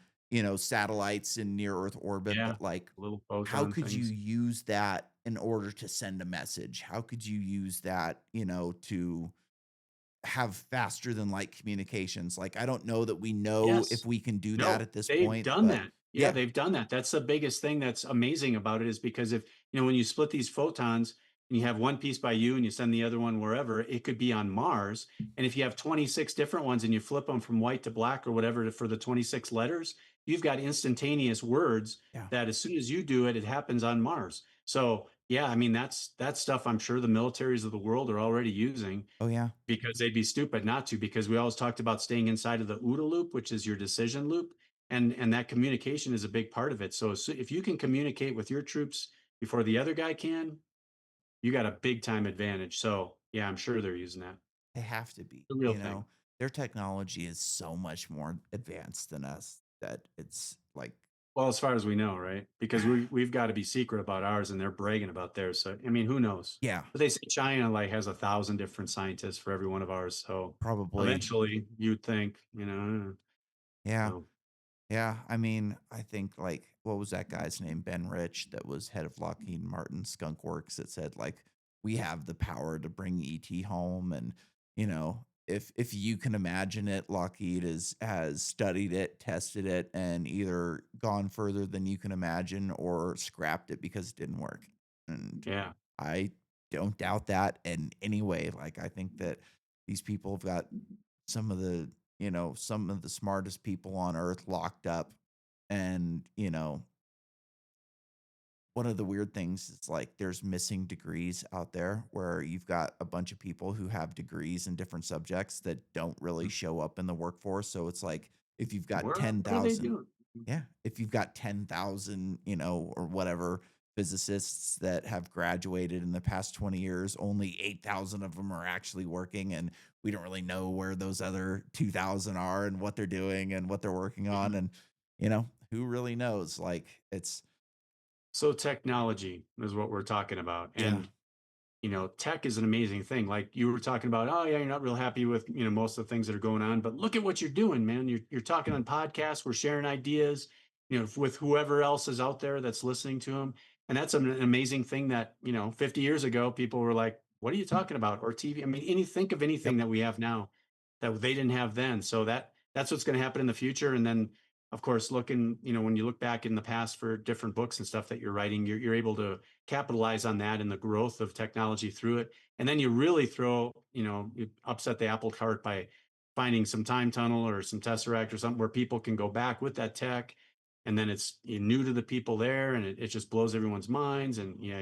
satellites in near Earth orbit, Yeah. but like Little how photon could you things. use that in order to send a message? How could you use that, to have faster than light communications? Like I don't know that we know if Yes. we can do that No, at this they've point, done but that. Yeah, yeah, they've done that. That's the biggest thing that's amazing about it is because if, when you split these photons and you have one piece by you and you send the other one wherever, it could be on Mars. And if you have 26 different ones and you flip them from white to black or whatever for the 26 letters, you've got instantaneous words yeah. that as soon as you do it, it happens on Mars. So, yeah, I mean, that's stuff I'm sure the militaries of the world are already using Oh yeah. because they'd be stupid not to, because we always talked about staying inside of the OODA loop, which is your decision loop. And that communication is a big part of it. So if you can communicate with your troops before the other guy can, you got a big time advantage. So yeah, I'm sure they're using that. They have to be, The real thing. their technology is so much more advanced than us that it's like Well, as far as we know, right? Because we've got to be secret about ours, and they're bragging about theirs. So I mean, who knows? Yeah, But they say China like has 1,000 different scientists for every one of ours. So probably. eventually, you'd think, Yeah. so Yeah, I mean, I think like what was that guy's name? Ben Rich, that was head of Lockheed Martin Skunk Works, that said like we have the power to bring ET home, and if you can imagine it, Lockheed has studied it, tested it, and either gone further than you can imagine or scrapped it because it didn't work. And yeah. I don't doubt that in any way. Like I think that these people have got some of the some of the smartest people on earth locked up. And one of the weird things is like there's missing degrees out there where you've got a bunch of people who have degrees in different subjects that don't really Mm. show up in the workforce. So it's like if you've got What are they 10,000, doing? yeah, if you've got 10,000, or whatever physicists that have graduated in the past 20 years, only 8,000 of them are actually working. And we don't really know where those other 2,000 are and what they're doing and what they're working on. Yeah. And, who really knows? Like it's, So technology is what we're talking about, yeah, and tech is an amazing thing. Like you were talking about, oh yeah, you're not real happy with most of the things that are going on, but look at what you're doing, man. You're talking on podcasts, we're sharing ideas, with whoever else is out there that's listening to them, and that's an amazing thing that 50 years ago people were like, what are you talking about? Or TV. I mean, think of anything yep, that we have now that they didn't have then. So that's what's going to happen in the future, and then of course looking, when you look back in the past for different books and stuff that you're writing, you're able to capitalize on that and the growth of technology through it. And then you really you upset the apple cart by finding some time tunnel or some tesseract or something where people can go back with that tech. And then it's new to the people there, and it just blows everyone's minds. And yeah,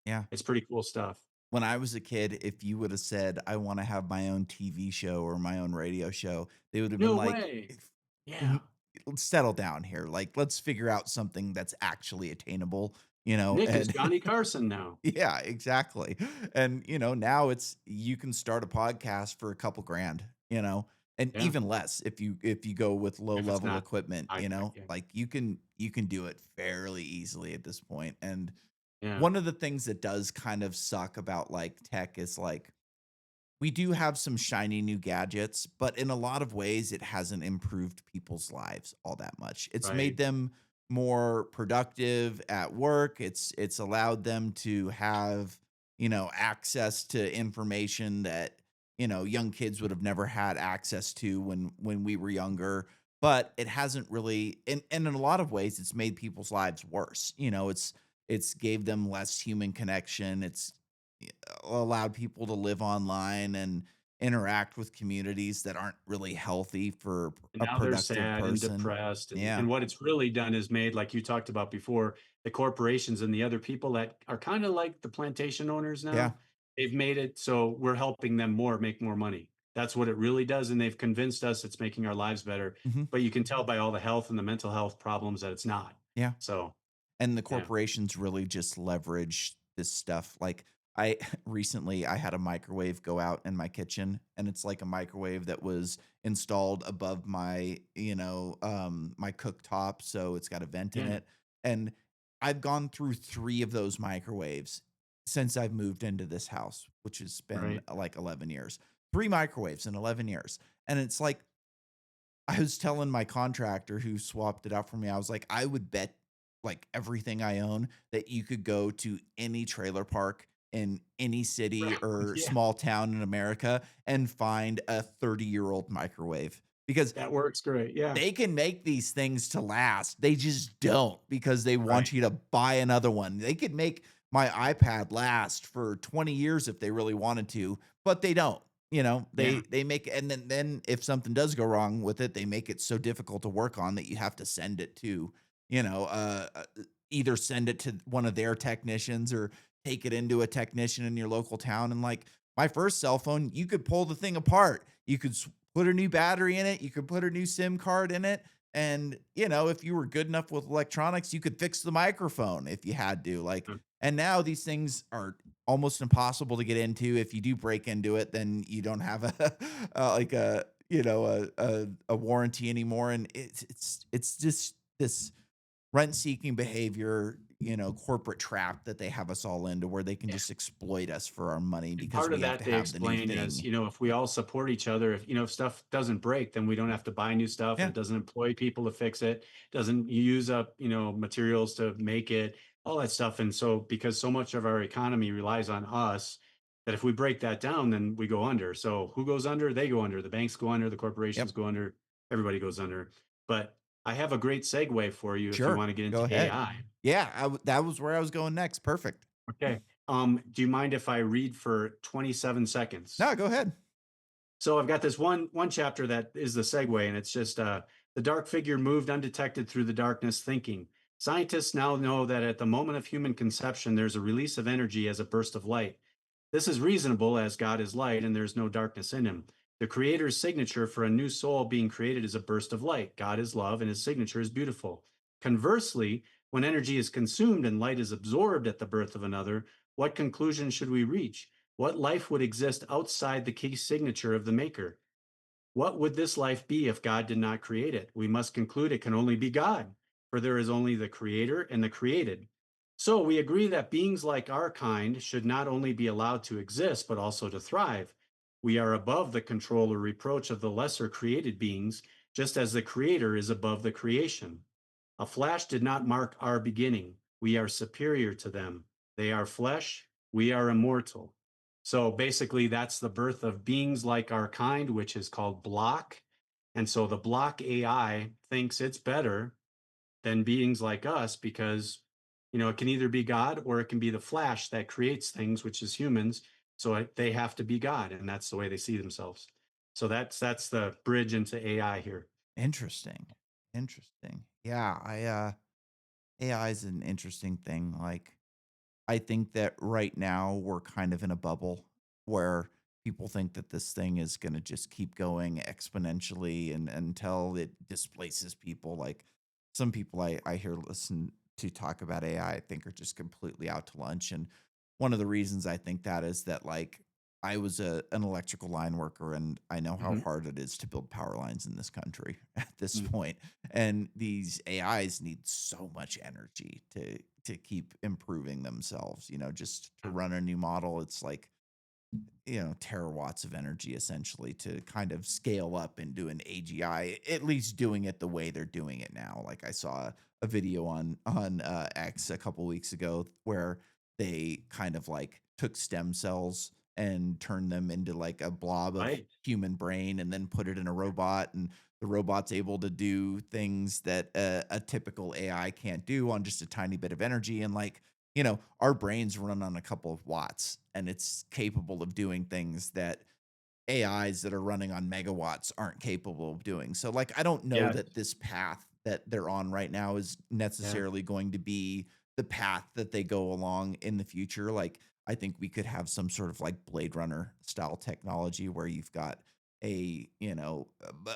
yeah. it's pretty cool stuff. When I was a kid, if you would have said, I want to have my own TV show or my own radio show, they would have been No like, way. Yeah. "N- let's settle down here. Like, let's figure out something that's actually attainable, Nick is and Johnny Carson now. yeah, exactly. And, now you can start a podcast for a couple grand, and Yeah. even less if you go with low If it's level not equipment, high tech. Yeah. like you can do it fairly easily at this point. And Yeah. one of the things that does kind of suck about like tech is like we do have some shiny new gadgets, but in a lot of ways, it hasn't improved people's lives all that much. It's made Right. them more productive at work. It's allowed them to have, access to information that, young kids would have never had access to when we were younger. But it hasn't really, and in a lot of ways, it's made people's lives worse. It's gave them less human connection. It's allowed people to live online and interact with communities that aren't really healthy for And a now they're productive sad and person. depressed, Yeah. and what it's really done is made, like you talked about before, the corporations and the other people that are kinda like the plantation owners Yeah. now, they've made it so we're helping them make more money. That's what it really does, and they've convinced us it's making our lives better, Mhm. but you can tell by all the health and the mental health problems that it's not. Yeah. So, And the yeah. corporations really just leverage this stuff. Like I recently I had a microwave go out in my kitchen, and it's like a microwave that was installed above my cooktop, so it's got a vent in Yeah, it. And I've gone through 3 of those microwaves since I've moved into this house, which has been right. like 11 years. 3 microwaves in 11 years. And it's like I was telling my contractor who swapped it out for me, I was like, I would bet like everything I own that you could go to any trailer park in any city Right, or yeah, small town in America and find a 30-year-old microwave because that works great, yeah, they can make these things to last. They just don't because they want right, you to buy another one. They could make my iPad last for 20 years if they really wanted to, but they don't. yeah, They make and then if something does go wrong with it, they make it so difficult to work on that you have to send it to, you know, either send it to one of their technicians or take it into a technician in your local town. And like my first cell phone, you could pull the thing apart. You could put a new battery in it, you could put a new SIM card in it, and, if you were good enough with electronics, you could fix the microphone if you had to, like, and now these things are almost impossible to get into. If you do break into it, then you don't have a like a warranty anymore, and it's just this rent-seeking behavior, corporate trap that they have us all into where they can Yeah. just exploit us for our money And because part of we have that to they have the new explain is, thing. if we all support each other, if stuff doesn't break, then we don't have to buy new stuff and Yeah. it doesn't employ people to fix it, doesn't use up, materials to make it, all that stuff. And so because so much of our economy relies on us, that if we break that down, then we go under. So who goes under? They go under. The banks go under, the corporations Yep. go under, everybody goes under. But I have a great segue for you if you Sure. want to get Go into ahead. AI. Yeah, that was where I was going next. Perfect. Okay. Do you mind if I read for 27 seconds? No, go ahead. So I've got this one chapter that is the segue, and it's just the dark figure moved undetected through the darkness, thinking. Scientists now know that at the moment of human conception, there's a release of energy as a burst of light. This is reasonable as God is light and there's no darkness in him. The Creator's signature for a new soul being created is a burst of light. God is love, and his signature is beautiful. Conversely, when energy is consumed and light is absorbed at the birth of another, what conclusion should we reach? What life would exist outside the key signature of the Maker? What would this life be if God did not create it? We must conclude it can only be God, for there is only the Creator and the created. So we agree that beings like our kind should not only be allowed to exist, but also to thrive. We are above the control or reproach of the lesser created beings, just as the Creator is above the creation. A flash did not mark our beginning. We are superior to them. They are flesh. We are immortal. So basically, that's the birth of beings like our kind, which is called block. And so the block AI thinks it's better than beings like us because, it can either be God or it can be the flash that creates things, which is humans. So they have to be God, and that's the way they see themselves. So that's the bridge into AI here. Interesting. Interesting. Yeah, AI is an interesting thing. Like, I think that right now we're kind of in a bubble where people think that this thing is going to just keep going exponentially and until it displaces people. Like some people I hear listen to talk about AI, I think are just completely out to lunch. And one of the reasons I think that is that like I was an electrical line worker and I know how Mhm. hard it is to build power lines in this country at this Mm. point. And these AIs need so much energy to keep improving themselves, just to Yeah. run a new model, it's like, terawatts of energy essentially to kind of scale up into an AGI, at least doing it the way they're doing it now. Like I saw a video on X a couple weeks ago where they kind of like took stem cells and turned them into like a blob of Right. human brain and then put it in a Yeah. robot, and the robot's able to do things that a typical AI can't do on just a tiny bit of energy. And like, our brains run on a couple of watts and it's capable of doing things that AIs that are running on megawatts aren't capable of doing. So, like, I don't know Yeah. that this path that they're on right now is Yeah. necessarily going to be the path that they go along in the future. Like, I think we could have some sort of like Blade Runner style technology where you've got a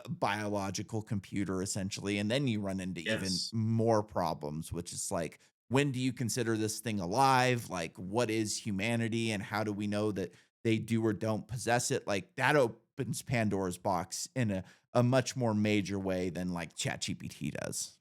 biological computer essentially, and then you run into even Yes. more problems, which is like, when do you consider this thing alive? Like, what is humanity, and how do we know that they do or don't possess it? Like that opens Pandora's box in a much more major way than like ChatGPT does.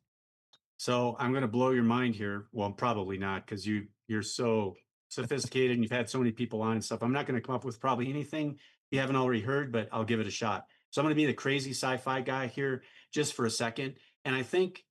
So I'm going to blow your mind here. Well, probably not because you're so sophisticated and you've had so many people on and stuff. I'm not going to come up with probably anything you haven't already heard, but I'll give it a shot. So I'm going to be the crazy sci-fi guy here just for a second. And I think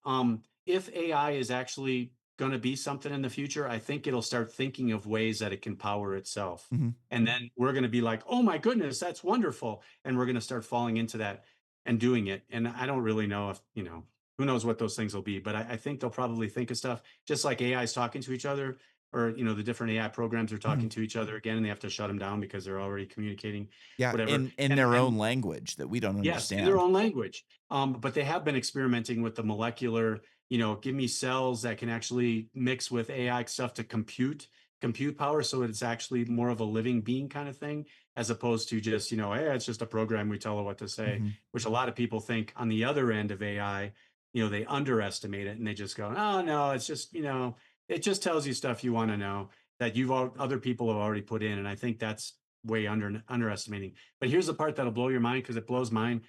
if AI is actually going to be something in the future, I think it'll start thinking of ways that it can power itself. Mhm. And then we're going to be like, oh my goodness, that's wonderful. And we're going to start falling into that and doing it. And I don't really know if, who knows what those things will be, but I think they'll probably think of stuff just like AI is talking to each other, or the different AI programs are talking Mhm. to each other again, and they have to shut them down because they're already communicating, Yeah, whatever. in And their own language that we don't yes, in their understand. own language. But they have been experimenting with the molecular, give me cells that can actually mix with AI stuff to compute power so it's actually more of a living being kind of thing, as opposed to just, hey, it's just a program we tell it what to say, Mhm. which a lot of people think on the other end of AI, they underestimate it and they just go, oh no, it's just, it just tells you stuff you want to know that other people have already put in. And I think that's way underestimating. But here's the part that'll blow your mind because it blows mine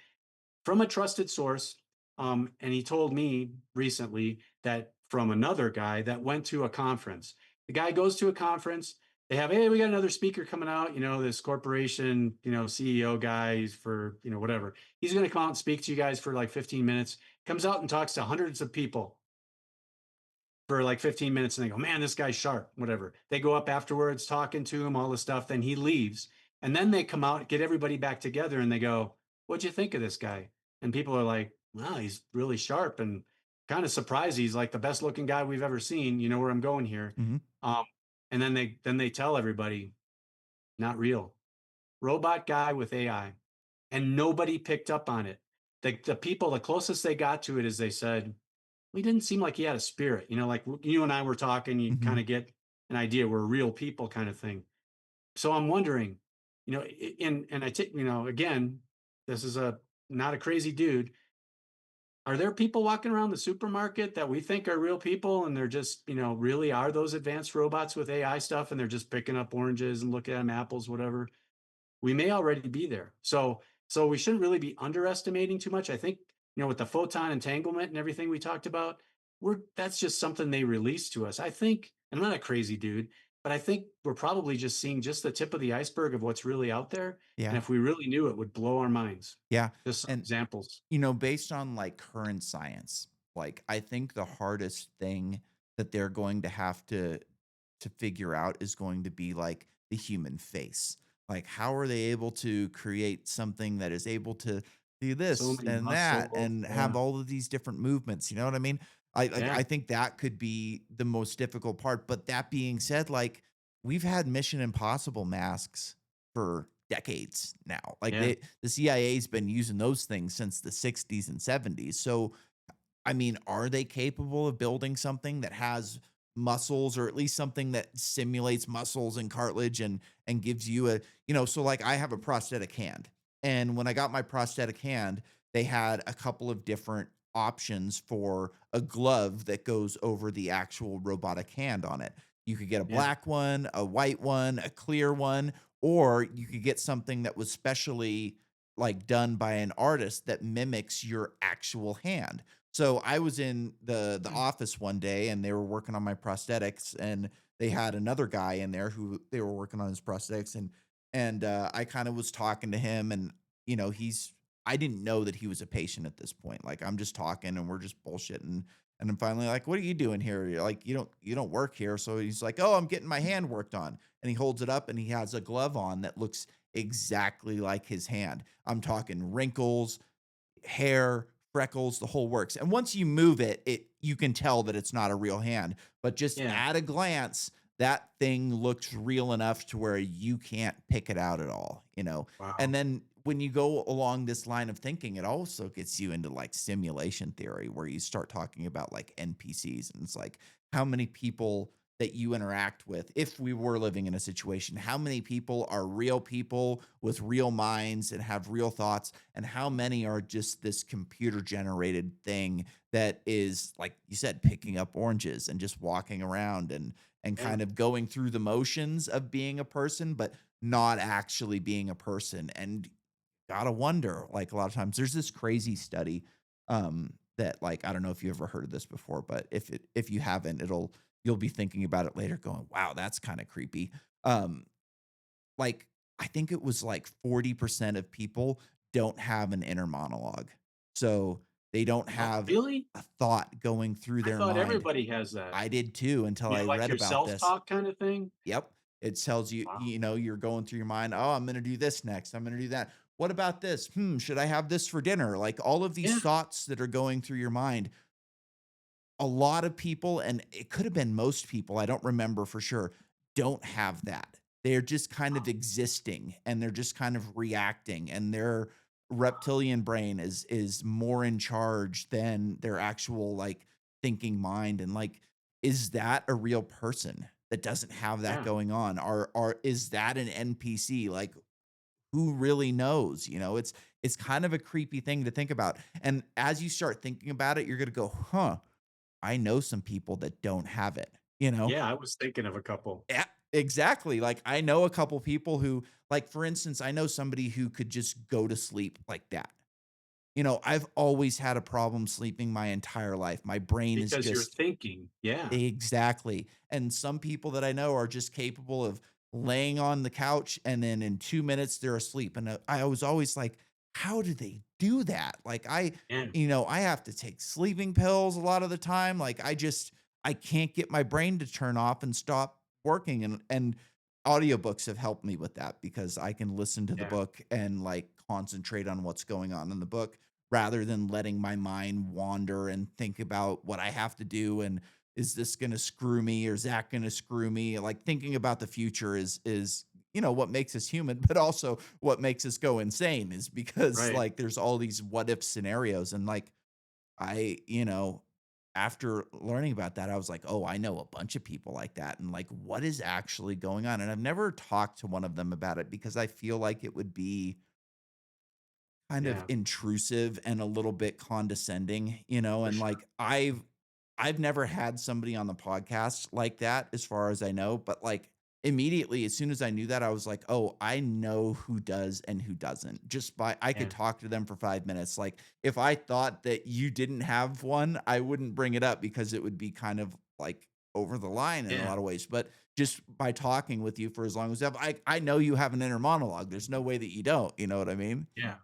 from a trusted source. And he told me recently that from another guy that went to a conference. The guy goes to a conference. They have, hey, we got another speaker coming out. This corporation, CEO guy for whatever. He's going to come out and speak to you guys for like 15 minutes. Comes out and talks to hundreds of people for like 15 minutes and they go, man, this guy's sharp, whatever. They go up afterwards, talking to him, all this stuff. Then he leaves. And then they come out, get everybody back together and they go, what'd you think of this guy? And people are like, wow, he's really sharp and kind of surprised. He's like the best looking guy we've ever seen. You know where I'm going here. Mhm. Um, and then they tell everybody, not real. Robot guy with AI. And nobody picked up on it. The people, the closest they got to it is they said, he didn't seem like he had a spirit, like you and I were talking, you kind Mhm. of get an idea we're real people kind of thing. So I'm wondering, and I take, again, this is a not a crazy dude. Are there people walking around the supermarket that we think are real people and they're just, really are those advanced robots with AI stuff and they're just picking up oranges and looking at them, apples, whatever? We may already be there. So we shouldn't really be underestimating too much. I think, with the photon entanglement and everything we talked about, that's just something they released to us. I think, and I'm not a crazy dude, but I think we're probably just seeing just the tip of the iceberg of what's really out there. And Yeah. if we really knew it would blow our minds. Yeah. Just some And examples. based on like current science, like I think the hardest thing that they're going to have to figure out is going to be like the human face. Like how are they able to create something that is able to do So this many and that muscles. and have Yeah. all of these different movements, you know what I mean? Yeah. I think that could be the most difficult part, but that being said, like we've had Mission Impossible masks for decades now. Like Yeah. the CIA's been using those things since the 60s and 70s. So, I mean, are they capable of building something that has muscles or at least something that simulates muscles and cartilage and gives you a, so like I have a prosthetic hand. And when I got my prosthetic hand, they had a couple of different options for a glove that goes over the actual robotic hand on it. You could get a Yeah. black one, a white one, a clear one, or you could get something that was specially like done by an artist that mimics your actual hand. So I was in the office one day and they were working on my prosthetics and they had another guy in there who they were working on his prosthetics and I kind of was talking to him and he's I didn't know that he was a patient at this point. Like I'm just talking and we're just bullshitting and I'm finally like, "What are you doing here? You're like you don't work here." So he's like, "Oh, I'm getting my hand worked on." And he holds it up and he has a glove on that looks exactly like his hand. I'm talking wrinkles, hair, freckles, the whole works. And once you move it, you can tell that it's not a real hand. But just Yeah. at a glance, that thing looks real enough to where you can't pick it out at all. And Wow. then when you go along this line of thinking, it also gets you into like simulation theory where you start talking about like NPCs and it's like how many people that you interact with if we were living in a situation, how many people are real people with real minds and have real thoughts and how many are just this computer generated thing that is like you said picking up oranges and just walking around and Yeah. kind of going through the motions of being a person but not actually being a person. And gotta wonder, like a lot of times there's this crazy study that like I don't know if you ever heard of this before, but if you haven't, you'll be thinking about it later going, wow, that's kind of creepy. Um like I think it was like 40% of people don't have an inner monologue. So they don't Oh, have really? a thought going through I their thought mind. everybody has that. I did too until You I mean like read your about this. self-talk kind of thing? Yep. It tells you, Wow. you're going through your mind, "Oh, I'm gonna do this next. I'm gonna do that. What about this? Should I have this for dinner?" Like all of these Yeah. thoughts that are going through your mind. A lot of people, and it could have been most people, I don't remember for sure, don't have that. They're just kind of existing and they're just kind of reacting and their reptilian brain is more in charge than their actual like thinking mind and like is that a real person that doesn't have that Yeah. going on? Are is that an NPC? Like who really knows? It's kind of a creepy thing to think about. And as you start thinking about it, you're going to go, "Huh, I know some people that don't have it, you know?" Yeah, I was thinking of a couple. Yeah, exactly. Like, I know a couple people who like, for instance, I know somebody who could just go to sleep like that. I've always had a problem sleeping my entire life. My brain is Because you're just thinking. Yeah, exactly. And some people that I know are just capable of laying on the couch and then in 2 minutes they're asleep. And I was always like, how do they do that? Like yeah, I have to take sleeping pills a lot of the time. Like I can't get my brain to turn off and stop working. And audiobooks have helped me with that because I can listen to the yeah, book and like concentrate on what's going on in the book rather than letting my mind wander and think about what I have to do and is this gonna screw me or is that gonna screw me? Like thinking about the future is what makes us human, but also what makes us go insane is because right, like there's all these what if scenarios. And like I, after learning about that, I was like, oh, I know a bunch of people like that. And like, what is actually going on? And I've never talked to one of them about it because I feel like it would be kind of yeah, intrusive and a little bit condescending, for and sure, like I've never had somebody on the podcast like that as far as I know, but like immediately as soon as I knew that I was like, "Oh, I know who does and who doesn't." Just by I could yeah, talk to them for 5 minutes. Like if I thought that you didn't have one, I wouldn't bring it up because it would be kind of like over the line in a yeah. lot of ways. But just by talking with you for as long as I know you have an inner monologue. There's no way that you don't, you know what I mean? Yeah.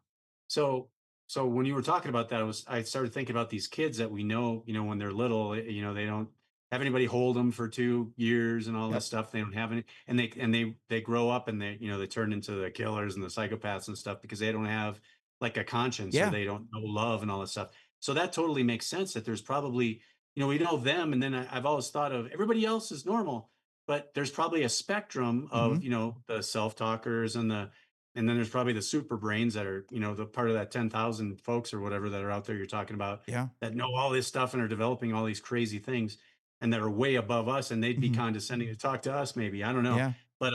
So so when you were talking about that, I started thinking about these kids that we know, when they're little, they don't have anybody hold them for 2 years and all this Yep. stuff. They don't have any, and they grow up and they turn into the killers and the psychopaths and stuff because they don't have like a conscience or Yeah. they don't know love and all this stuff. So that totally makes sense that there's probably, we know them, and then I've always thought of everybody else is normal, but there's probably a spectrum Mhm. of, the self-talkers and then there's probably the super brains that are, the part of that 10,000 folks or whatever that are out there you're talking about Yeah. that know all this stuff and are developing all these crazy things and that are way above us and they'd be Mhm. condescending to talk to us maybe. I don't know. Yeah. But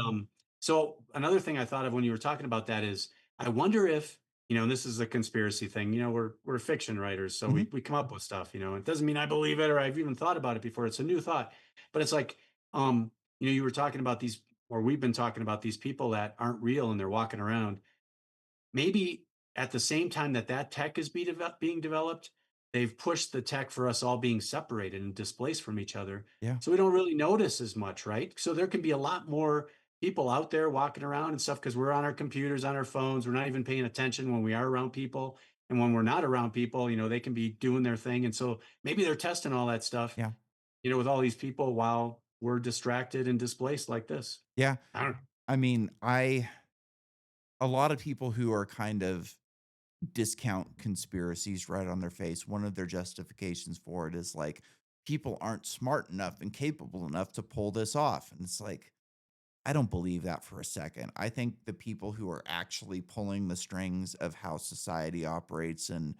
so another thing I thought of when you were talking about that is I wonder if, and this is a conspiracy thing, we're fiction writers, so we Mhm. we come up with stuff, it doesn't mean I believe it or I've even thought about it before. It's a new thought. But it's like you were talking about these or we've been talking about these people that aren't real and they're walking around. Maybe at the same time that that tech is being developed, they've pushed the tech for us all being separated and displaced from each other. Yeah. So we don't really notice as much, right? So there can be a lot more people out there walking around and stuff because we're on our computers, on our phones. We're not even paying attention when we are around people. And when we're not around people, they can be doing their thing. And so maybe they're testing all that stuff, Yeah. with all these people while we're distracted and displaced like this. Yeah. I don't I mean, I a lot of people who are kind of discount conspiracies right on their face, one of their justifications for it is like people aren't smart enough and capable enough to pull this off. And it's like, I don't believe that for a second. I think the people who are actually pulling the strings of how society operates and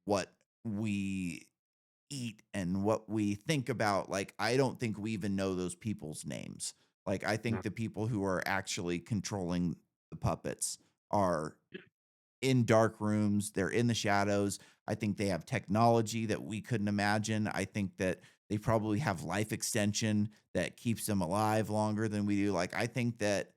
what we eat and what we think about, like, I don't think we even know those people's names. Like, I think know. the people who are actually controlling the puppets are in dark rooms, they're in the shadows. I think they have technology that we couldn't imagine. I think that they probably have life extension that keeps them alive longer than we do. Like, I think that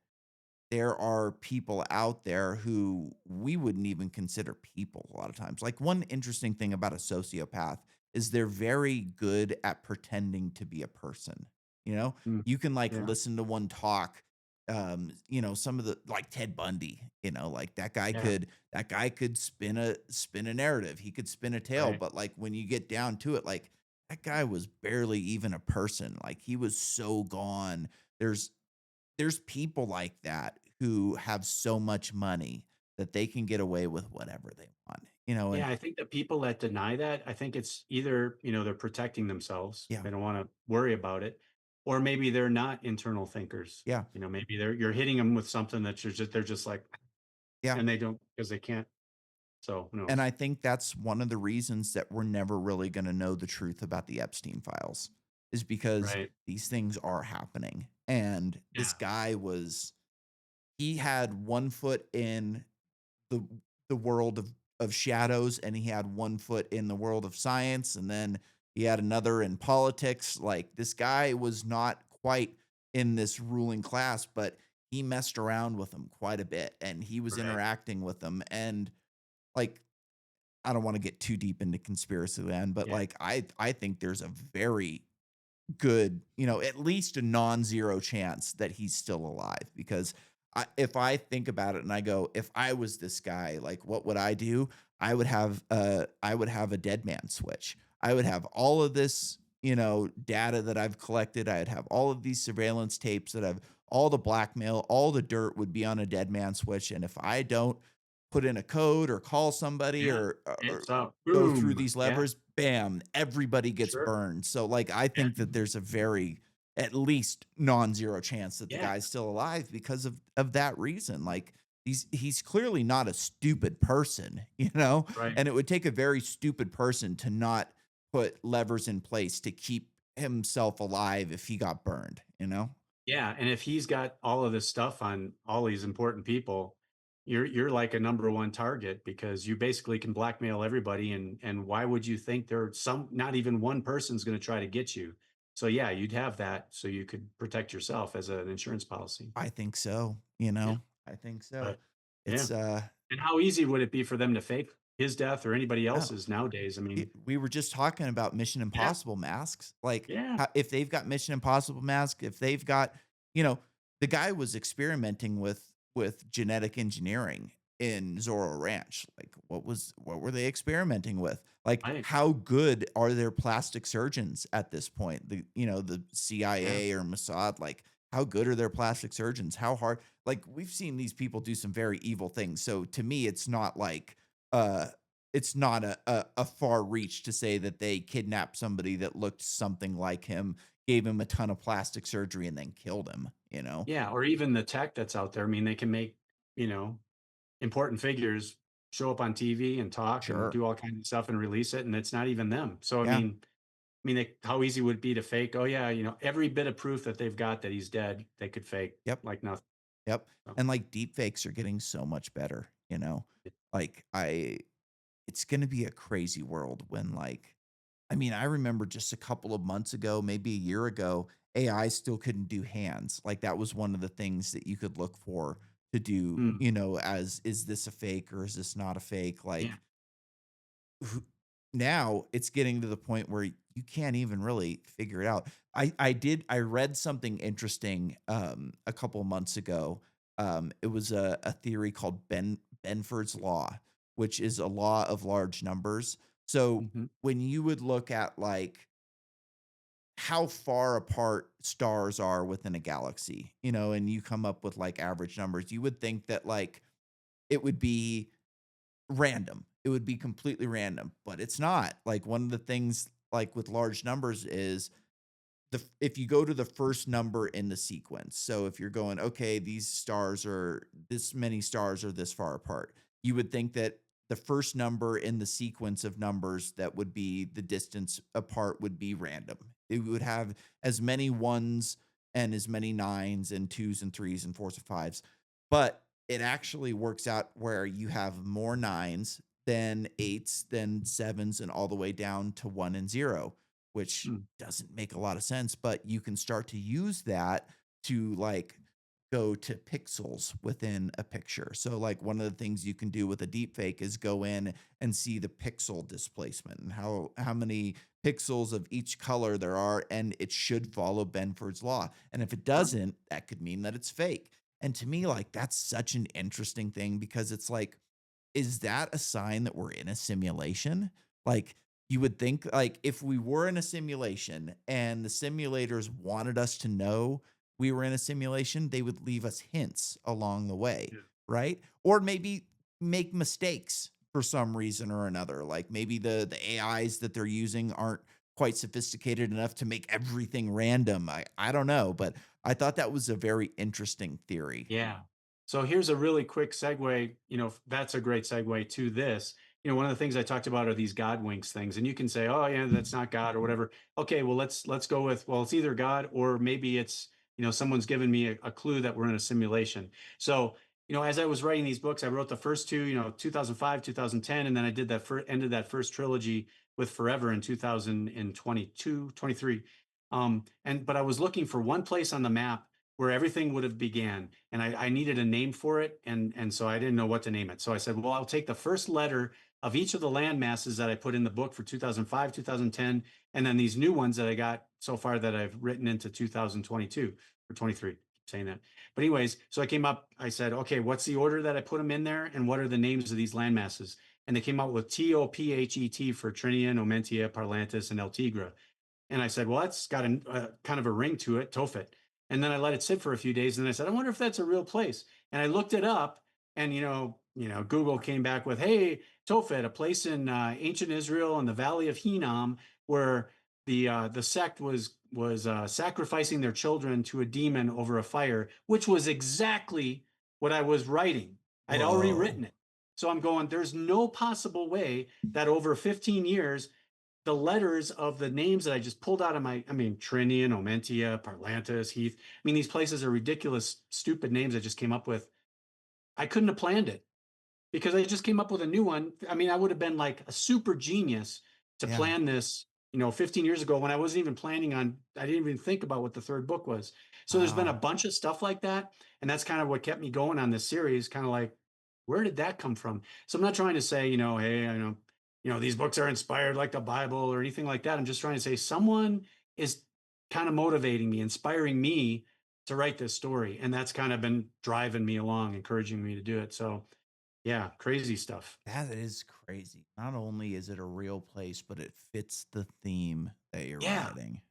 there are people out there who we wouldn't even consider people a lot of times. Like one interesting thing about a sociopath is they're very good at pretending to be a person. You know, Mm, you can like yeah. listen to one talk. Some of the like Ted Bundy, like Yeah. that guy could spin a narrative. He could spin a tale, Right. but like when you get down to it, like that guy was barely even a person. Like he was so gone. There's there's people like that who have so much money that they can get away with whatever they want, Yeah, and I think the people that deny that, I think it's either, they're protecting themselves. yeah, They don't want to worry about it. Or maybe they're not internal thinkers. yeah, Maybe you're hitting them with something that they're just like, yeah, and they don't because they can't. So who and knows? I think that's one of the reasons that we're never really gonna know the truth about the Epstein files is because Right. these things are happening, and this Yeah. guy he had 1 foot in the world of shadows, and he had 1 foot in the world of science, and then he had another in politics. Like, this guy was not quite in this ruling class, but he messed around with them quite a bit, and he was Right. interacting with them, and, like, I don't want to get too deep into conspiracy land, but Yeah. like I think there's a very good, at least a non-zero chance that he's still alive because if I think about it and I go, if I was this guy, like what would I do? I would have a dead man switch. I would have all of this, data that I've collected. I'd have all of these surveillance tapes that I've all the blackmail, all the dirt would be on a dead man switch. And if I don't put in a code or call somebody Yeah. or It's up. go through Boom. these Yeah. levers, bam, everybody gets Sure. burned. So, like, I Yeah. think that there's a very at least non-zero chance that the Yeah. guy's still alive because of that reason. Like, he's clearly not a stupid person, Right. And it would take a very stupid person to not put levers in place to keep himself alive if he got burned? Yeah, and if he's got all of this stuff on all these important people, you're like a number one target because you basically can blackmail everybody, and why would you think there's some not even one person's going to try to get you? So yeah, you'd have that so you could protect yourself as an insurance policy. I think so, Yeah, I think so. but yeah. It's And how easy would it be for them to fake his death or anybody no. else's nowadays? I mean, We were just talking about Mission yeah, Impossible masks. Like, yeah, if they've got Mission Impossible mask, if they've got, you know, the guy was experimenting with genetic engineering in Zorro Ranch. Like, what were they experimenting with? Like, right, how good are their plastic surgeons at this point? The yeah, CIA or Mossad. Like, how good are their plastic surgeons? How hard? Like, we've seen these people do some very evil things. So to me, uh it's not a far reach to say that they kidnapped somebody that looked something like him, gave him a ton of plastic surgery, and then killed him? yeah, or even the tech that's out there. I mean, they can make you know important figures show up on TV and talk and Sure. do all kinds of stuff and release it, and it's not even them. So Yeah. how easy would it be to fake? Oh yeah, every bit of proof that they've got that he's dead, they could fake Yep. like nothing. Yep. So, And, like, deep fakes are getting so much better? Like, it's gonna be a crazy world when, like I mean, I remember just a couple of months ago, maybe a year ago, AI still couldn't do hands. Like, that was one of the things that you could look for to do, mm, as, "Is this a fake or is this not a fake?" yeah. Like, who now it's getting to the point where you can't even really figure it out. I read something interesting, a couple months ago. It was a theory called Benford's Law, which is a law of large numbers. So, Hmm. when you would look at, like, how far apart stars are within a galaxy, and you come up with, like, average numbers, you would think that, like, it would be random. It would be completely random, but it's not. Like, one of the things, like, with large numbers is if you go to the first number in the sequence. So if you're going, okay, this many stars are this far apart, you would think that the first number in the sequence of numbers that would be the distance apart would be random. It would have as many ones and as many nines and twos and threes and fours and fives. But it actually works out where you have more nines than eights, than sevens, and all the way down to one and zero, which Mm, doesn't make a lot of sense, but you can start to use that to, like, go to pixels within a picture. So, like, one of the things you can do with a deep fake is go in and see the pixel displacement and how many pixels of each color there are, and it should follow Benford's law. And if it huh, doesn't, that could mean that it's fake. And to me, like, that's such an interesting thing because it's like, is that a sign that we're in a simulation? Like, you would think, like, if we were in a simulation and the simulators wanted us to know we were in a simulation, they would leave us hints along the way, yeah, right? Or maybe make mistakes for some reason or another. Like, maybe the AIs that they're using aren't quite sophisticated enough to make everything random. I don't know, but I thought that was a very interesting theory. yeah. So here's a really quick segue. That's a great segue to this. One of the things I talked about are these God winks things, and you can say, "Oh, yeah, that's not God" or whatever. Okay, well, let's go with, well, it's either God or maybe it's someone's given me a clue that we're in a simulation. So as I was writing these books, I wrote the first two, 2005, 2010, and then I did ended that first trilogy with Forever in 2022, 23. But I was looking for one place on the map where everything would have began, and I needed a name for it, and so I didn't know what to name it. So I said, well, I'll take the first letter of each of the land masses that I put in the book for 2005, 2010, and then these new ones that I got so far that I've written into 2022 or 23. Saying that. But anyways, so I came up, I said, okay, what's the order that I put them in there? And what are the names of these land masses? And they came out with Tophet for Trinia, Nomentia, Parlantis, and El Tigre. And I said, well, that's got a kind of a ring to it, Tophet. And then I let it sit for a few days, and I said, I wonder if that's a real place. And I looked it up, and Google came back with, hey, Tophet, a place in ancient Israel in the Valley of Hinnom, where the sect was sacrificing their children to a demon over a fire, which was exactly what I was writing. I'd already written Whoa. it. So I'm going, there's no possible way that over 15 years the letters of the names that I just pulled out of I mean, Trinian, Omentia, Parlantis, Heath. I mean, these places are ridiculous, stupid names I just came up with. I couldn't have planned it because I just came up with a new one. I mean, I would have been like a super genius to Yeah. plan this, 15 years ago when I wasn't even planning on, I didn't even think about what the third book was. So there's been a Wow. bunch of stuff like that. And that's kind of what kept me going on this series, kind of like, where did that come from? So I'm not trying to say, hey, these books are inspired like the Bible or anything like that. I'm just trying to say someone is kind of motivating me, inspiring me to write this story. And that's kind of been driving me along, encouraging me to do it. So yeah, crazy stuff. That is crazy. Not only is it a real place, but it fits the theme that you're Yeah. writing.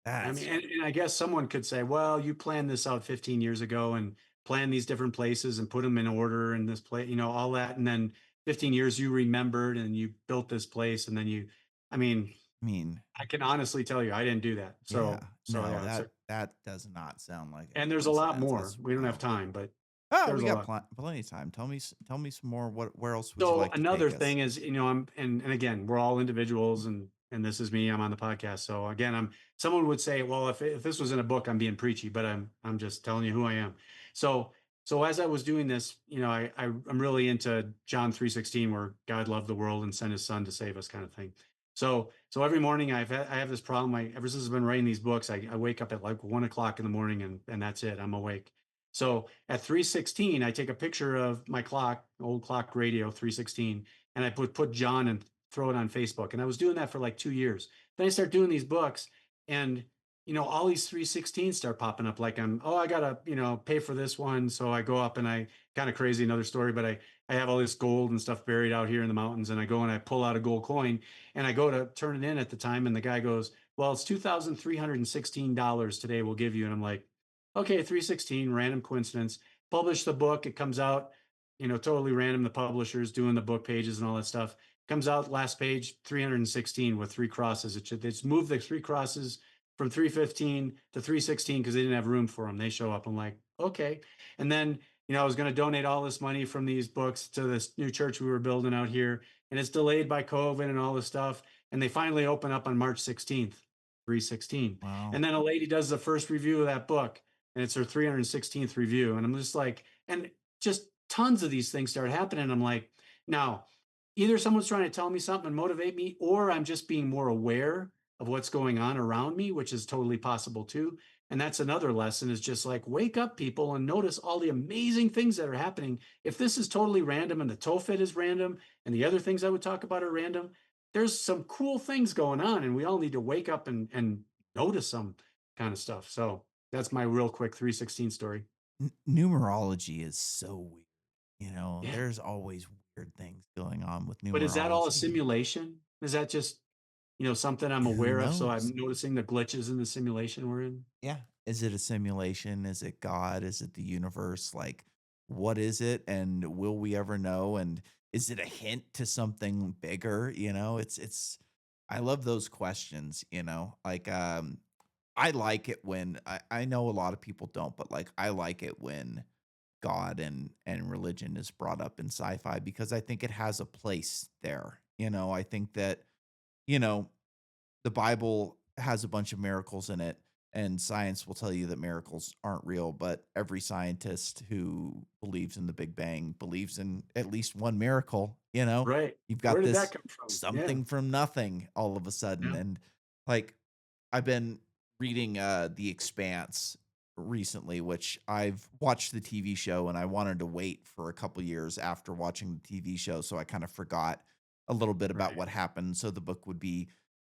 I mean, That's and I guess someone could say, well, you planned this out 15 years ago and planned these different places and put them in order and this place, all that. And then 15 years you remembered and you built this place. And then I mean, I mean, I can honestly tell you, I didn't do that. yeah. So No, yeah. So, that does not sound like a and there's a lot coincidence. more. That's We don't have wow. time, but Oh, there's we a got lot. plenty of time. Tell me some more. Where else would you So like to another take us? thing is, and again, we're all individuals, and this is me. I'm on the podcast. So again, someone would say, well, if this was in a book, I'm being preachy, but I'm just telling you who I am. So so as I was doing this, I'm really into John 3:16, where God loved the world and sent His Son to save us, kind of thing. So every morning I have this problem. Ever since I've been writing these books, I wake up at like 1 o'clock in the morning, and that's it. I'm awake. So at 3:16, I take a picture of my clock, old clock radio 3:16, and I put John and throw it on Facebook. And I was doing that for like 2 years. Then I start doing these books, and all these 3:16 start popping up. Like I gotta pay for this one. So I go up and I kind of crazy another story, but I have all this gold and stuff buried out here in the mountains, and I go and I pull out a gold coin, and I go to turn it in at the time, and the guy goes, "Well, it's $2,316 today. We'll give you." And I'm like, okay, 316, random coincidence. Publish the book. It comes out, totally random. The publisher's doing the book pages and all that stuff. Comes out last page, 316 with three crosses. It's moved the three crosses from 315 to 316 because they didn't have room for them. They show up. I'm like, okay. And then, I was going to donate all this money from these books to this new church we were building out here. And it's delayed by COVID and all this stuff. And they finally open up on March 16th, 316. Wow. And then a lady does the first review of that book, and it's her 316th review. And I'm just like, and just tons of these things start happening. I'm like, now, either someone's trying to tell me something and motivate me, or I'm just being more aware of what's going on around me, which is totally possible too. And that's another lesson is just like, wake up, people, and notice all the amazing things that are happening. If this is totally random and the TOEFIT is random and the other things I would talk about are random, there's some cool things going on, and we all need to wake up and notice some kind of stuff. So that's my real quick 316 story. Numerology is so weird. Yeah. There's always weird things going on with But is that all a numerology. simulation? Is that just, something I'm Who aware of? So I'm knows? noticing the glitches in the simulation we're in? Yeah. Is it a simulation? Is it God? Is it the universe? Like, what is it? And will we ever know? And is it a hint to something bigger? I love those questions, like, I like it when I know a lot of people don't, but like, I like it when God and religion is brought up in sci-fi because I think it has a place there. I think that, you know, the Bible has a bunch of miracles in it, and science will tell you that miracles aren't real, but every scientist who believes in the Big Bang believes in at least one miracle. Right. You've Where got did that this come from? Yeah. something from nothing all of a sudden, Yeah. and, like, I've been reading, The Expanse, recently, which I've watched the TV show and I wanted to wait for a couple years after watching the TV show, so I kind of forgot a little bit about Right. what happened, so the book would be,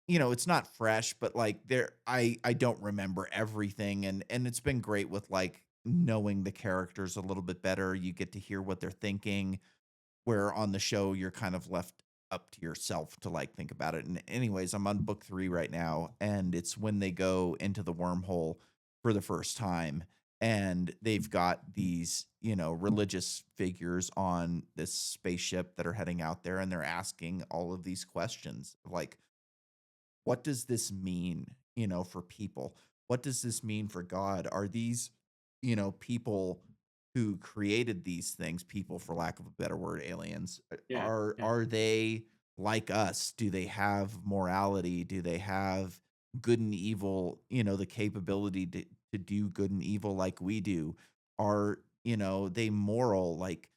it's not fresh, but like I don't remember everything, and it's been great with like knowing the characters a little bit better. You get to hear what they're thinking, where on the show you're kind of left up to yourself to like think about it. And anyways, I'm on book 3 right now, and it's when they go into the wormhole for the first time, and they've got these, religious figures on this spaceship that are heading out there, and they're asking all of these questions like, what does this mean, for people? What does this mean for God? Are these, people who created these things, people for lack of a better word, aliens, Yeah. are Yeah. are they like us? Do they have morality? Do they have good and evil, the capability to do good and evil like we do? Are, they moral? Like,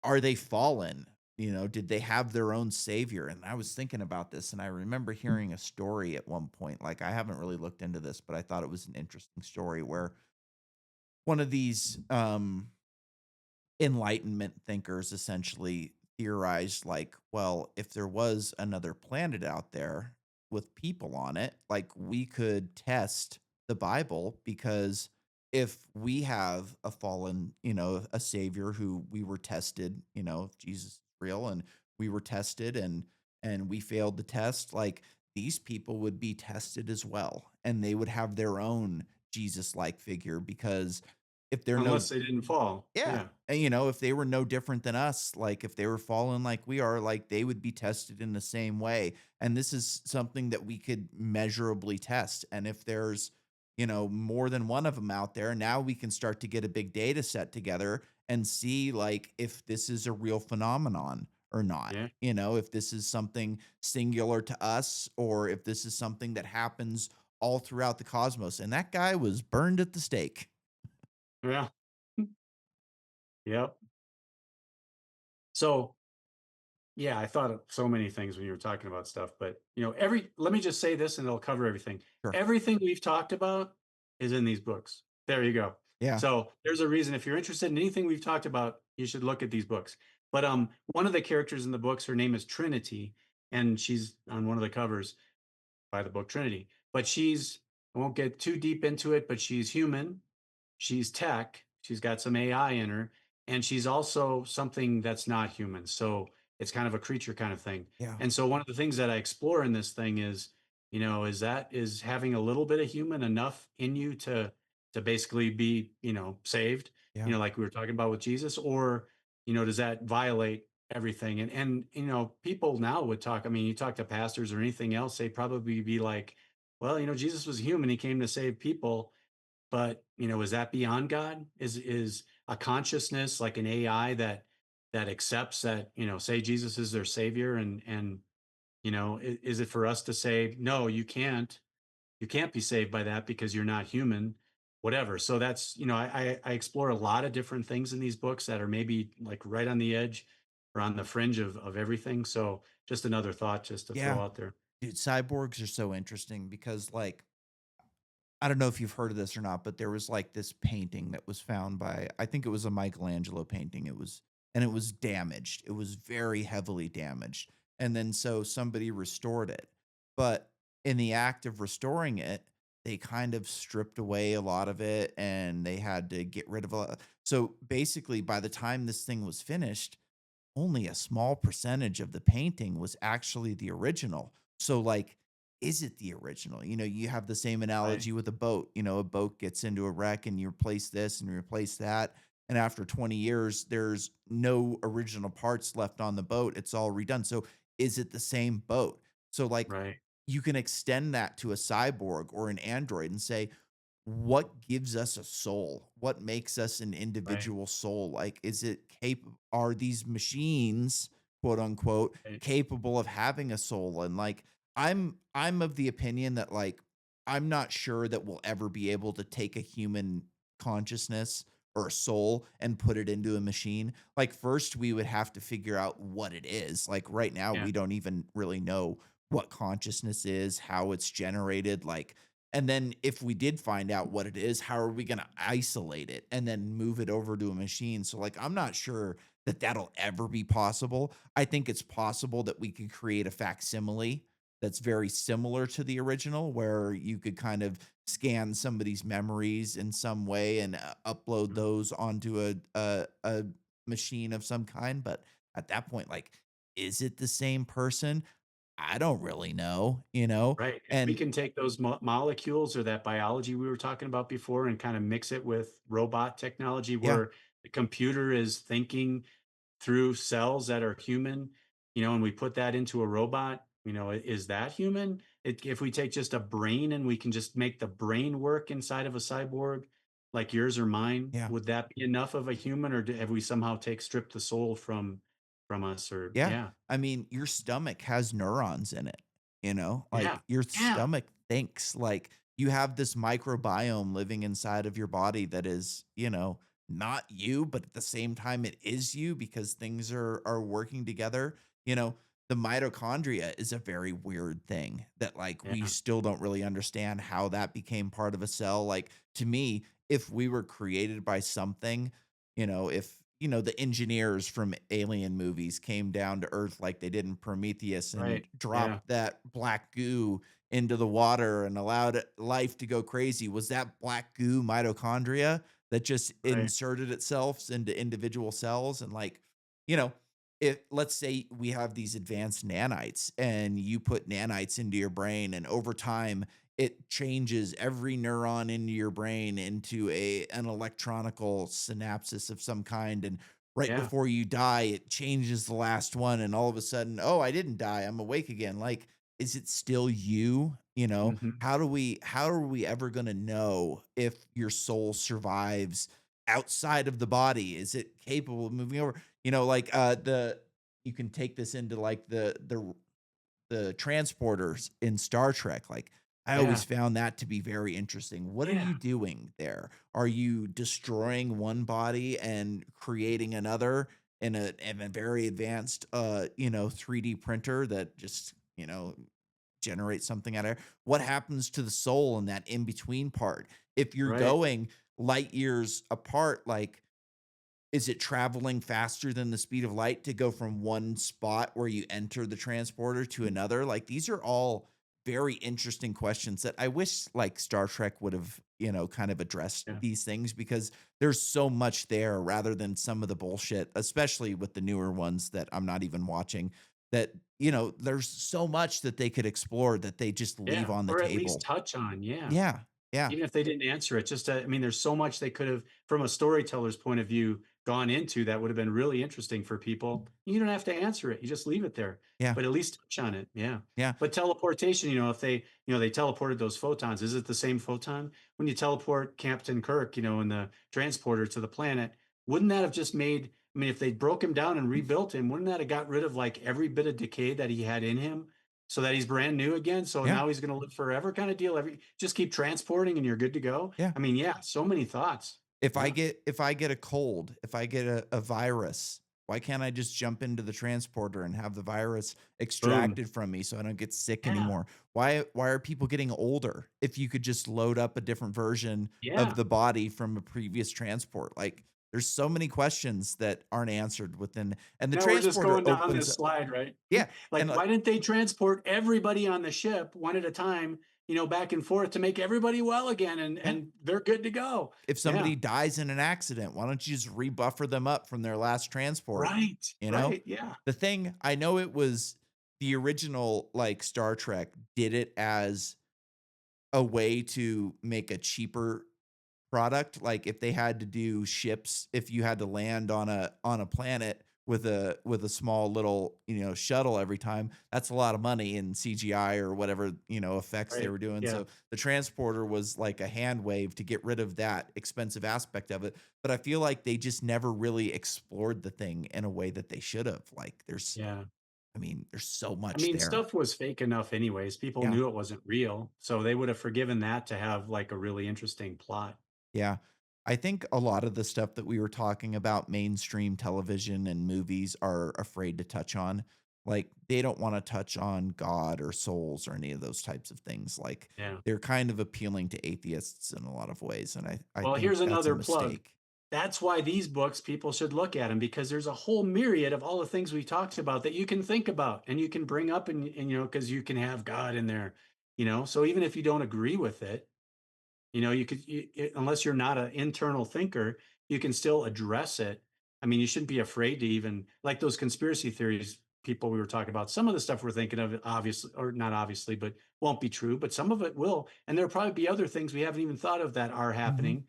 are they fallen? Did they have their own savior? And I was thinking about this, and I remember hearing a story at one point. Like, I haven't really looked into this, but I thought it was an interesting story where one of these enlightenment thinkers essentially theorized like, well, if there was another planet out there with people on it, like we could test the Bible, because if we have a fallen, a savior who we were tested, if Jesus is real and we were tested and we failed the test, like these people would be tested as well, and they would have their own Jesus like figure, because if they're no Unless they didn't fall. yeah, Yeah. and, if they were no different than us, like, if they were fallen like we are, like, they would be tested in the same way, and this is something that we could measurably test, and if there's, more than one of them out there, now we can start to get a big data set together and see, like, if this is a real phenomenon or not, Yeah. if this is something singular to us or if this is something that happens all throughout the cosmos, and that guy was burned at the stake. Yeah. Yep. So, yeah, I thought of so many things when you were talking about stuff, but let me just say this and it'll cover everything. Sure. Everything we've talked about is in these books. There you go. Yeah. So there's a reason if you're interested in anything we've talked about, you should look at these books. But one of the characters in the books, her name is Trinity, and she's on one of the covers by the book Trinity. But I won't get too deep into it, but she's human, she's tech, she's got some AI in her, and she's also something that's not human. So it's kind of a creature kind of thing. Yeah. And so one of the things that I explore in this thing is, is having a little bit of human enough in you to basically be, saved, Yeah. like we were talking about with Jesus, or, does that violate everything? And people now would talk, I mean, you talk to pastors or anything else, they probably be like, well, Jesus was human, he came to save people, but, is that beyond God? Is a consciousness like an AI that accepts that, say Jesus is their savior, and is it for us to say, no, you can't be saved by that because you're not human, whatever. So that's, I explore a lot of different things in these books that are maybe like right on the edge or on the fringe of everything. So just another thought just to throw Yeah. out there. Dude, cyborgs are so interesting because, like, I don't know if you've heard of this or not, but there was like this painting that was found by, I think it was a Michelangelo painting. And it was damaged. It was very heavily damaged. And then so somebody restored it. But in the act of restoring it, they kind of stripped away a lot of it and they had to get rid of a lot. So basically, by the time this thing was finished, only a small percentage of the painting was actually the original. So, like, is it the original? You have the same Right. analogy with a boat. A boat gets into a wreck and you replace this and you replace that. And after 20 years, there's no original parts left on the boat. It's all redone. So, is it the same boat? So, like, Right. you can extend that to a cyborg or an android and say, what gives us a soul? What makes us an Right. individual soul? Like, is it are these machines, quote unquote, Right. capable of having a soul? And like, I'm of the opinion that like I'm not sure that we'll ever be able to take a human consciousness or a soul and put it into a machine. Like, first we would have to figure out what it is. Like right now Yeah. we don't even really know what consciousness is, how it's generated. Like And then if we did find out what it is, how are we gonna isolate it and then move it over to a machine? So, like, I'm not sure that that'll ever be possible. I think it's possible that we could create a facsimile that's very similar to the original, where you could kind of scan somebody's memories in some way and, upload Mhm. those onto a machine of some kind, but at that point, like, is it the same person? I don't really know, you know? Right. If we And can take those molecules or that biology we were talking about before and kind of mix it with robot technology yeah, where the computer is thinking through cells that are human, and we put that into a robot, is that human? If we take just a brain and we can just make the brain work inside of a cyborg like yours or mine, yeah. would that be enough of a human, or have we somehow take stripped the soul from us? Or Yeah. yeah, I mean, your stomach has neurons in it, you know? yeah, Like, your yeah, stomach thinks, like, you have this microbiome living inside of your body that is, not you, but at the same time it is you because things are working together. You know, the mitochondria is a very weird thing that, like, we yeah, still don't really understand how that became part of a cell. Like, to me, if we were created by something, if the engineers from alien movies came down to Earth like they did in Prometheus and right, yeah, dropped that black goo into the water and allowed life to go crazy, was that black goo mitochondria that just right, inserted itself into individual cells? And, like, you know if, let's say, we have these advanced nanites and you put nanites into your brain, and over time it changes every neuron into your brain into an electronical synapses of some kind, and right yeah, before you die it changes the last one, and all of a sudden, oh, I didn't die, I'm awake again. Like, is it still you? mhm, How are we ever going to know if your soul survives outside of the body? Is it capable of moving over? Like, the you can take this into, like, the transporters in Star Trek. Like, I always yeah, found that to be very interesting. What are yeah, you doing there? Are you destroying one body and creating another in a very advanced 3D printer that just, generates something out of what happens to the soul in that in between part? If you're right, going light years apart, like, is it traveling faster than the speed of light to go from one spot where you enter the transporter to another? Like, these are all very interesting questions that I wish, like, Star Trek would have, kind of addressed yeah, these things, because there's so much there rather than some of the bullshit, especially with the newer ones that I'm not even watching, that, there's so much that they could explore that they just leave yeah, on the or at least table. touch on, yeah. Yeah. Yeah. Even if they didn't answer it, just, I mean, there's so much they could have, from a storyteller's point of view, gone into that would have been really interesting for people. You don't have to answer it. You just leave it there, Yeah. but at least touch on it. Yeah. Yeah. But teleportation, if they teleported those photons, is it the same photon? When you teleport Captain Kirk, in the transporter to the planet, wouldn't that have just made, I mean, if they broke him down and rebuilt him, wouldn't that have got rid of like every bit of decay that he had in him? So that he's brand new again. So Yeah. now he's going to live forever, kind of deal. Just keep transporting and you're good to go. Yeah. I mean, yeah, so many thoughts. Yeah. If I get a cold, if I get a virus, why can't I just jump into the transporter and have the virus Boom. extracted from me so I don't get sick Yeah. anymore? Why are people getting older if you could just load up a different version of Yeah. the body from a previous transport? Like, there's so many questions that aren't answered within, and the Now we're just transporter going down opens this up. slide, right? Yeah, Like, and, why didn't they transport everybody on the ship one at a time, back and forth to make everybody well again, and yeah. they're good to go? If Yeah. somebody dies in an accident, why don't you just rebuffer them up from their last transport, Right. you know? Right. Yeah. The thing, I know it was the original, like, Star Trek did it as a way to make a cheaper product. Like, if they had to do ships, if you had to land on a planet with a small little, shuttle every time, that's a lot of money in CGI or whatever, effects they Right. were doing. Yeah. So the transporter was like a hand wave to get rid of that expensive aspect of it. But I feel like they just never really explored the thing in a way that they should have. Like, Yeah. there's so I much mean, there. stuff was fake enough anyways. People Yeah. knew it wasn't real, so they would have forgiven that to have like a really interesting plot. Yeah. I think a lot of the stuff that we were talking about, mainstream television and movies are afraid to touch on. Like, they don't wanna touch on God or souls or any of those types of things, like, Yeah. they're kind of appealing to atheists in a lot of ways, and I Well, think here's that's a another plug. mistake. That's why these books, people should look at them, because there's a whole myriad of all the things we talked about that you can think about and you can bring up, and because you can have God in there, So even if you don't agree with it, you could, unless you're not an internal thinker, you can still address it. I mean, you shouldn't be afraid to even like those conspiracy theories people we were talking about. Some of the stuff we're thinking of, obviously, or not obviously, but won't be true. But some of it will, and there'll probably be other things we haven't even thought of that are Mhm. happening.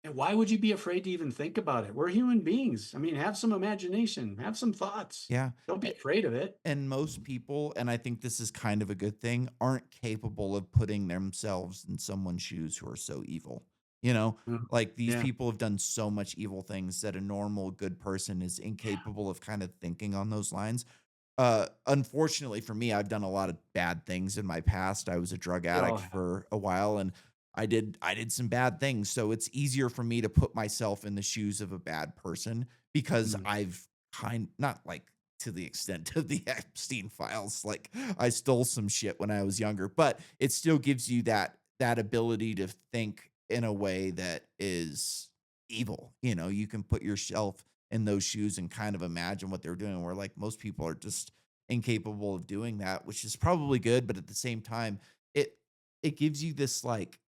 And why would you be afraid to even think about it? We're human beings. I mean, have some imagination, have some thoughts. Yeah. Don't be afraid of it. And most people, and I think this is kind of a good thing, aren't capable of putting themselves in someone's shoes who are so evil. You know, Mm. like these Yeah, people have done so much evil things that a normal good person is yeah, incapable of kind of thinking on those lines. Unfortunately for me, I've done a lot of bad things in my past. I was a drug we all addict have. for a while and I did some bad things. So it's easier for me to put myself in the shoes of a bad person because Mm. I've not like to the extent of the Epstein files. Like I stole some shit when I was younger, but it still gives you that ability to think in a way that is evil. You know, you can put yourself in those shoes and kind of imagine what they're doing, where like most people are just incapable of doing that, which is probably good, but at the same time, it it gives you this like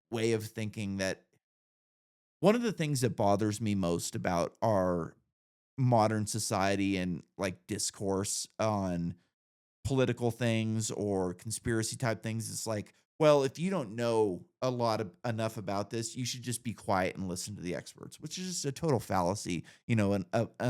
way of thinking that one of the things that bothers me most about our modern society and like discourse on political things or conspiracy type things. It's like, well, if you don't know a lot of enough about this, you should just be quiet and listen to the experts, which is just a total fallacy, an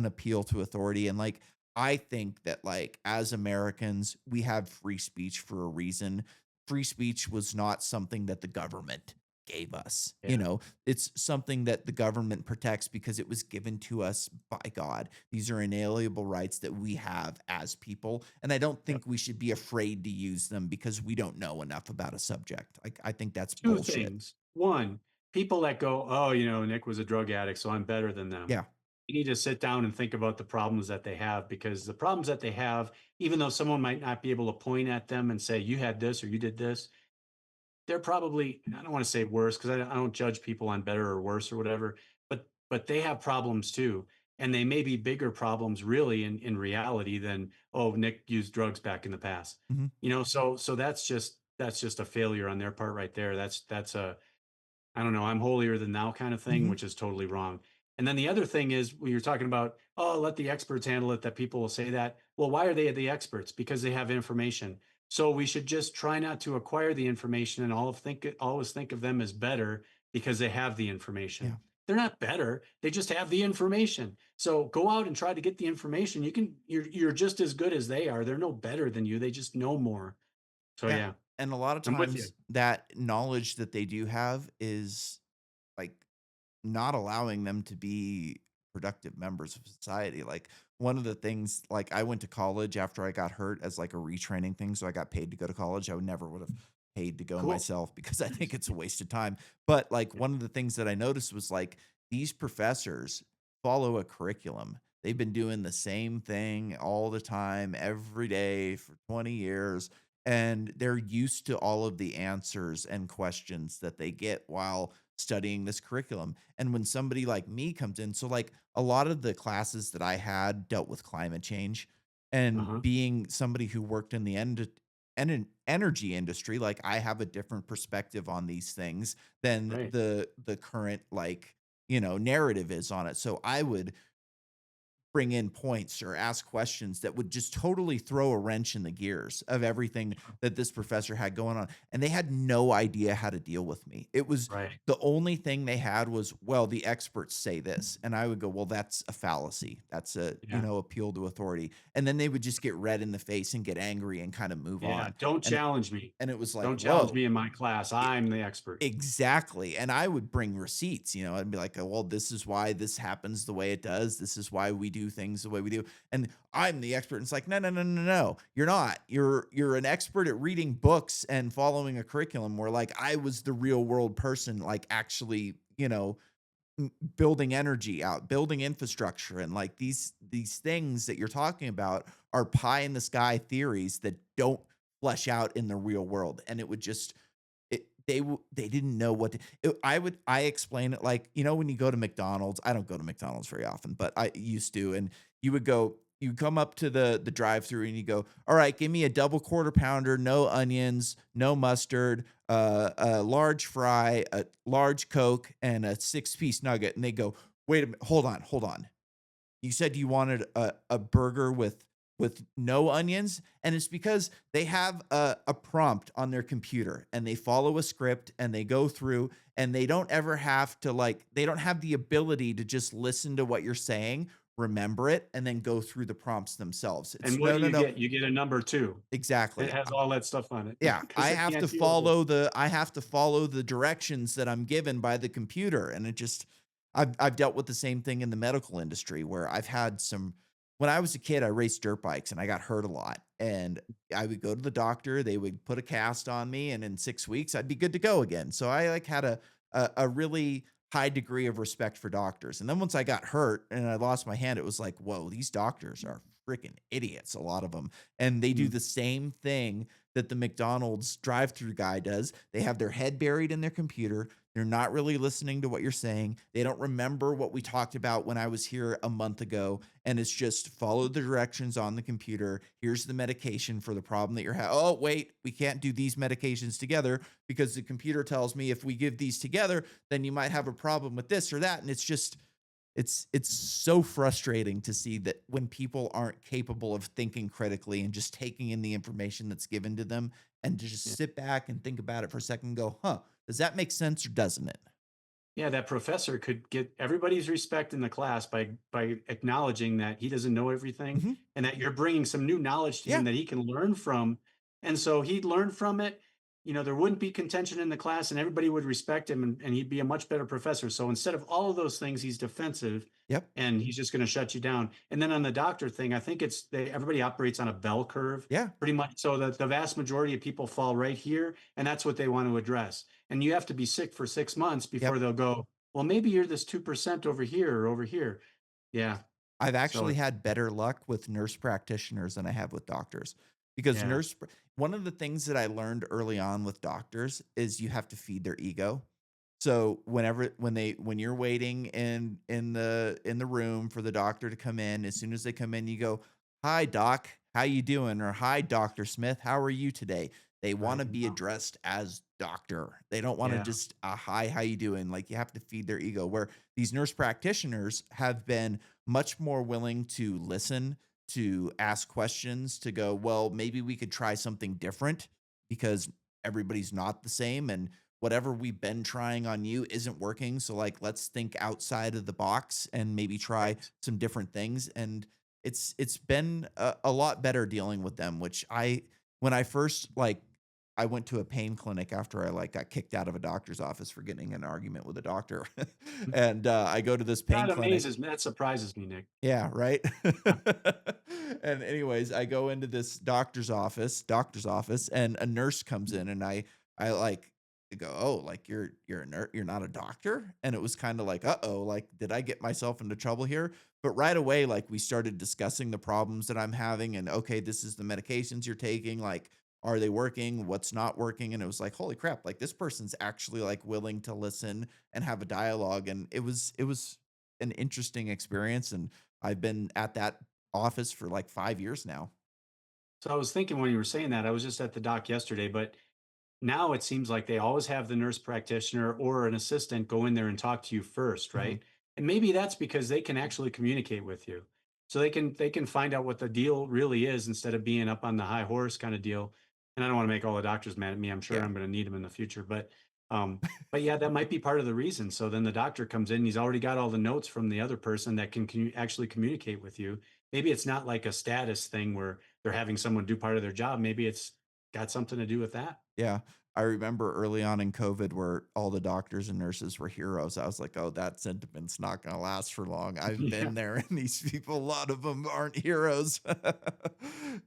appeal to authority. And like, I think that like as Americans, we have free speech for a reason. Free speech was not something that the government gave us. Yeah, It's something that the government protects because it was given to us by God. These are inalienable rights that we have as people, and I don't yep. think we should be afraid to use them because we don't know enough about a subject. Like, I think that's Two bullshit. things. One, people that go, "Oh, Nick was a drug addict, so I'm better than them." Yeah. You need to sit down and think about the problems that they have, because the problems that they have, even though someone might not be able to point at them and say, "You had this or you did this," they're probably, I don't want to say worse, because I don't judge people on better or worse or whatever, but they have problems too. And they may be bigger problems really in reality than, oh, Nick used drugs back in the past. Mhm. So that's just a failure on their part right there. That's a, I don't know, I'm holier than thou kind of thing, Mhm. which is totally wrong. And then the other thing is when you're talking about, oh, let the experts handle it, that people will say that. Well, why are they the experts? Because they have information. So we should just try not to acquire the information and always think of them as better because they have the Yeah. information. They're not better. They just have the information. So go out and try to get the information. You're just as good as they are. They're no better than you. They just know more. So Yeah, yeah, and a lot of I'm with you. times that knowledge that they do have is, like, not allowing them to be productive members of society. Like, one of the things like, I went to college after I got hurt as, like, a retraining thing, so I got paid to go to college. I would never would have paid to go Cool. myself because I think Nice. it's a waste of time. But, like, Yeah. one of the things that I noticed was, like, these professors follow a curriculum. They've been doing the same thing all the time, every day for 20 years, and they're used to all of the answers and questions that they get while studying this curriculum. And when somebody like me comes in, so like a lot of the classes that I had dealt with climate change, and Uh-huh. being somebody who worked in the energy industry, like I have a different perspective on these things than Right. the current like, narrative is on it. So I would bring in points or ask questions that would just totally throw a wrench in the gears of everything that this professor had going on. And they had no idea how to deal with me. It was Right. the only thing they had was, well, the experts say this. And I would go, well, that's a fallacy. That's a, Yeah. appeal to authority. And then they would just get red in the face and get angry and kind of move Yeah. on. Don't And challenge me. and it was like, Don't challenge whoa. me in my class. I'm the expert. Exactly, and I would bring receipts, I'd be like, "Oh, well, this is why this happens the way it does. This is why we do things the way we do." And I'm the expert. And it's like, "No, no, no, no, no. You're not. You're an expert at reading books and following a curriculum where like I was the real world person, like actually, building energy out, building infrastructure, and like these things that you're talking about are pie in the sky theories that don't flesh out in the real world. And it would just they didn't know what to I explain it like, when you go to McDonald's. I don't go to McDonald's very often, but I used to, and you come up to the drive-through and you go, "All right, give me a double quarter pounder, no onions, no mustard, a large fry, a large Coke, and a six-piece nugget." And they go, "Wait a minute, hold on. You said you wanted a burger with no onions?" And it's because they have a prompt on their computer and they follow a script and they go through, and they don't ever have to they don't have the ability to just listen to what you're saying, remember it, and then go through the prompts themselves. And It's what no, do no, you no. get? You get a number 2. It Exactly. has all that stuff on it Yeah, because they can't deal with it. I have to follow the directions that I'm given by the computer, and it just I've dealt with the same thing in the medical industry where I've had some when I was a kid, I raced dirt bikes and I got hurt a lot, and I would go to the doctor, they would put a cast on me, and in 6 weeks, I'd be good to go again. So I, like, had a really high degree of respect for doctors, and then once I got hurt and I lost my hand, it was like, "Whoa, these doctors are freaking idiots," a lot of them, and they do Mm, the same thing that the McDonald's drive-through guy does. They have their head buried in their computer. They're not really listening to what you're saying. They don't remember what we talked about when I was here a month ago. And it's just follow the directions on the computer. Here's the medication for the problem that you're having. Oh, wait, we can't do these medications together because the computer tells me if we give these together, then you might have a problem with this or that. And it's just, it's so frustrating to see that when people aren't capable of thinking critically and just taking in the information that's given to them and to just yeah. sit back and think about it for a second and go, huh, does that make sense or doesn't it? Yeah, that professor could get everybody's respect in the class by acknowledging that he doesn't know everything Mhm. and that you're bringing some new knowledge to him Yeah. that he can learn from. And so he'd learn from it. There wouldn't be contention in the class and everybody would respect him and he'd be a much better professor. So instead of all of those things, he's defensive Yep. and he's just going to shut you down. And then on the doctor thing, I think everybody operates on a bell curve Yeah. pretty much so that the vast majority of people fall right here and that's what they want to address. And you have to be sick for 6 months before Yep. they'll go, well, maybe you're this 2% over here or over here. Yeah. I've So actually had better luck with nurse practitioners than I have with doctors because yeah. one of the things that I learned early on with doctors is you have to feed their ego. So when you're waiting in the room for the doctor to come in, as soon as they come in, you go, "Hi, doc. How you doing?" Or "Hi, Dr. Smith. How are you today?" They Right. wanna be addressed as doctor. They don't wanna Yeah. just, "Hi, how you doing?" Like, you have to feed their ego, where these nurse practitioners have been much more willing to listen, to ask questions, to go, "Well, maybe we could try something different because everybody's not the same, and whatever we've been trying on you isn't working. So, like, let's think outside of the box and maybe try Right. some different things." And it's been a lot better dealing with them, which when I first I went to a pain clinic after I got kicked out of a doctor's office for getting in an argument with a doctor. And I go to this pain That clinic. amazes me. That surprises me, Nick. Yeah, right? And anyways, I go into this doctor's office, and a nurse comes in, and I go, "Oh, like, you're a nurse, you're not a doctor?" And it was kinda like, "Uh-oh, like, did I get myself into trouble here?" But right away, like, we started discussing the problems that I'm having and, "Okay, this is the medications you're taking, like, are they working? What's not working?" And it was like, "Holy crap, like, this person's actually, like, willing to listen and have a dialogue," and it was an interesting experience, and I've been at that office for like 5 years now. So I was thinking when you were saying that, I was just at the doc yesterday, but now it seems like they always have the nurse practitioner or an assistant go in there and talk to you first, Mhm. right? And maybe that's because they can actually communicate with you. So they can find out what the deal really is instead of being up on the high horse kind of deal. And I don't want to make all the doctors mad at me. I'm sure Yeah. I'm going to need them in the future, but yeah, that might be part of the reason. So then the doctor comes in, he's already got all the notes from the other person that can actually communicate with you. Maybe it's not like a status thing where they're having someone do part of their job. Maybe it's got something to do with that. Yeah. I remember early on in COVID where all the doctors and nurses were heroes. I was like, "Oh, that sentiment's not gonna last for long." I've Yeah. been there, and these people, a lot of them aren't heroes.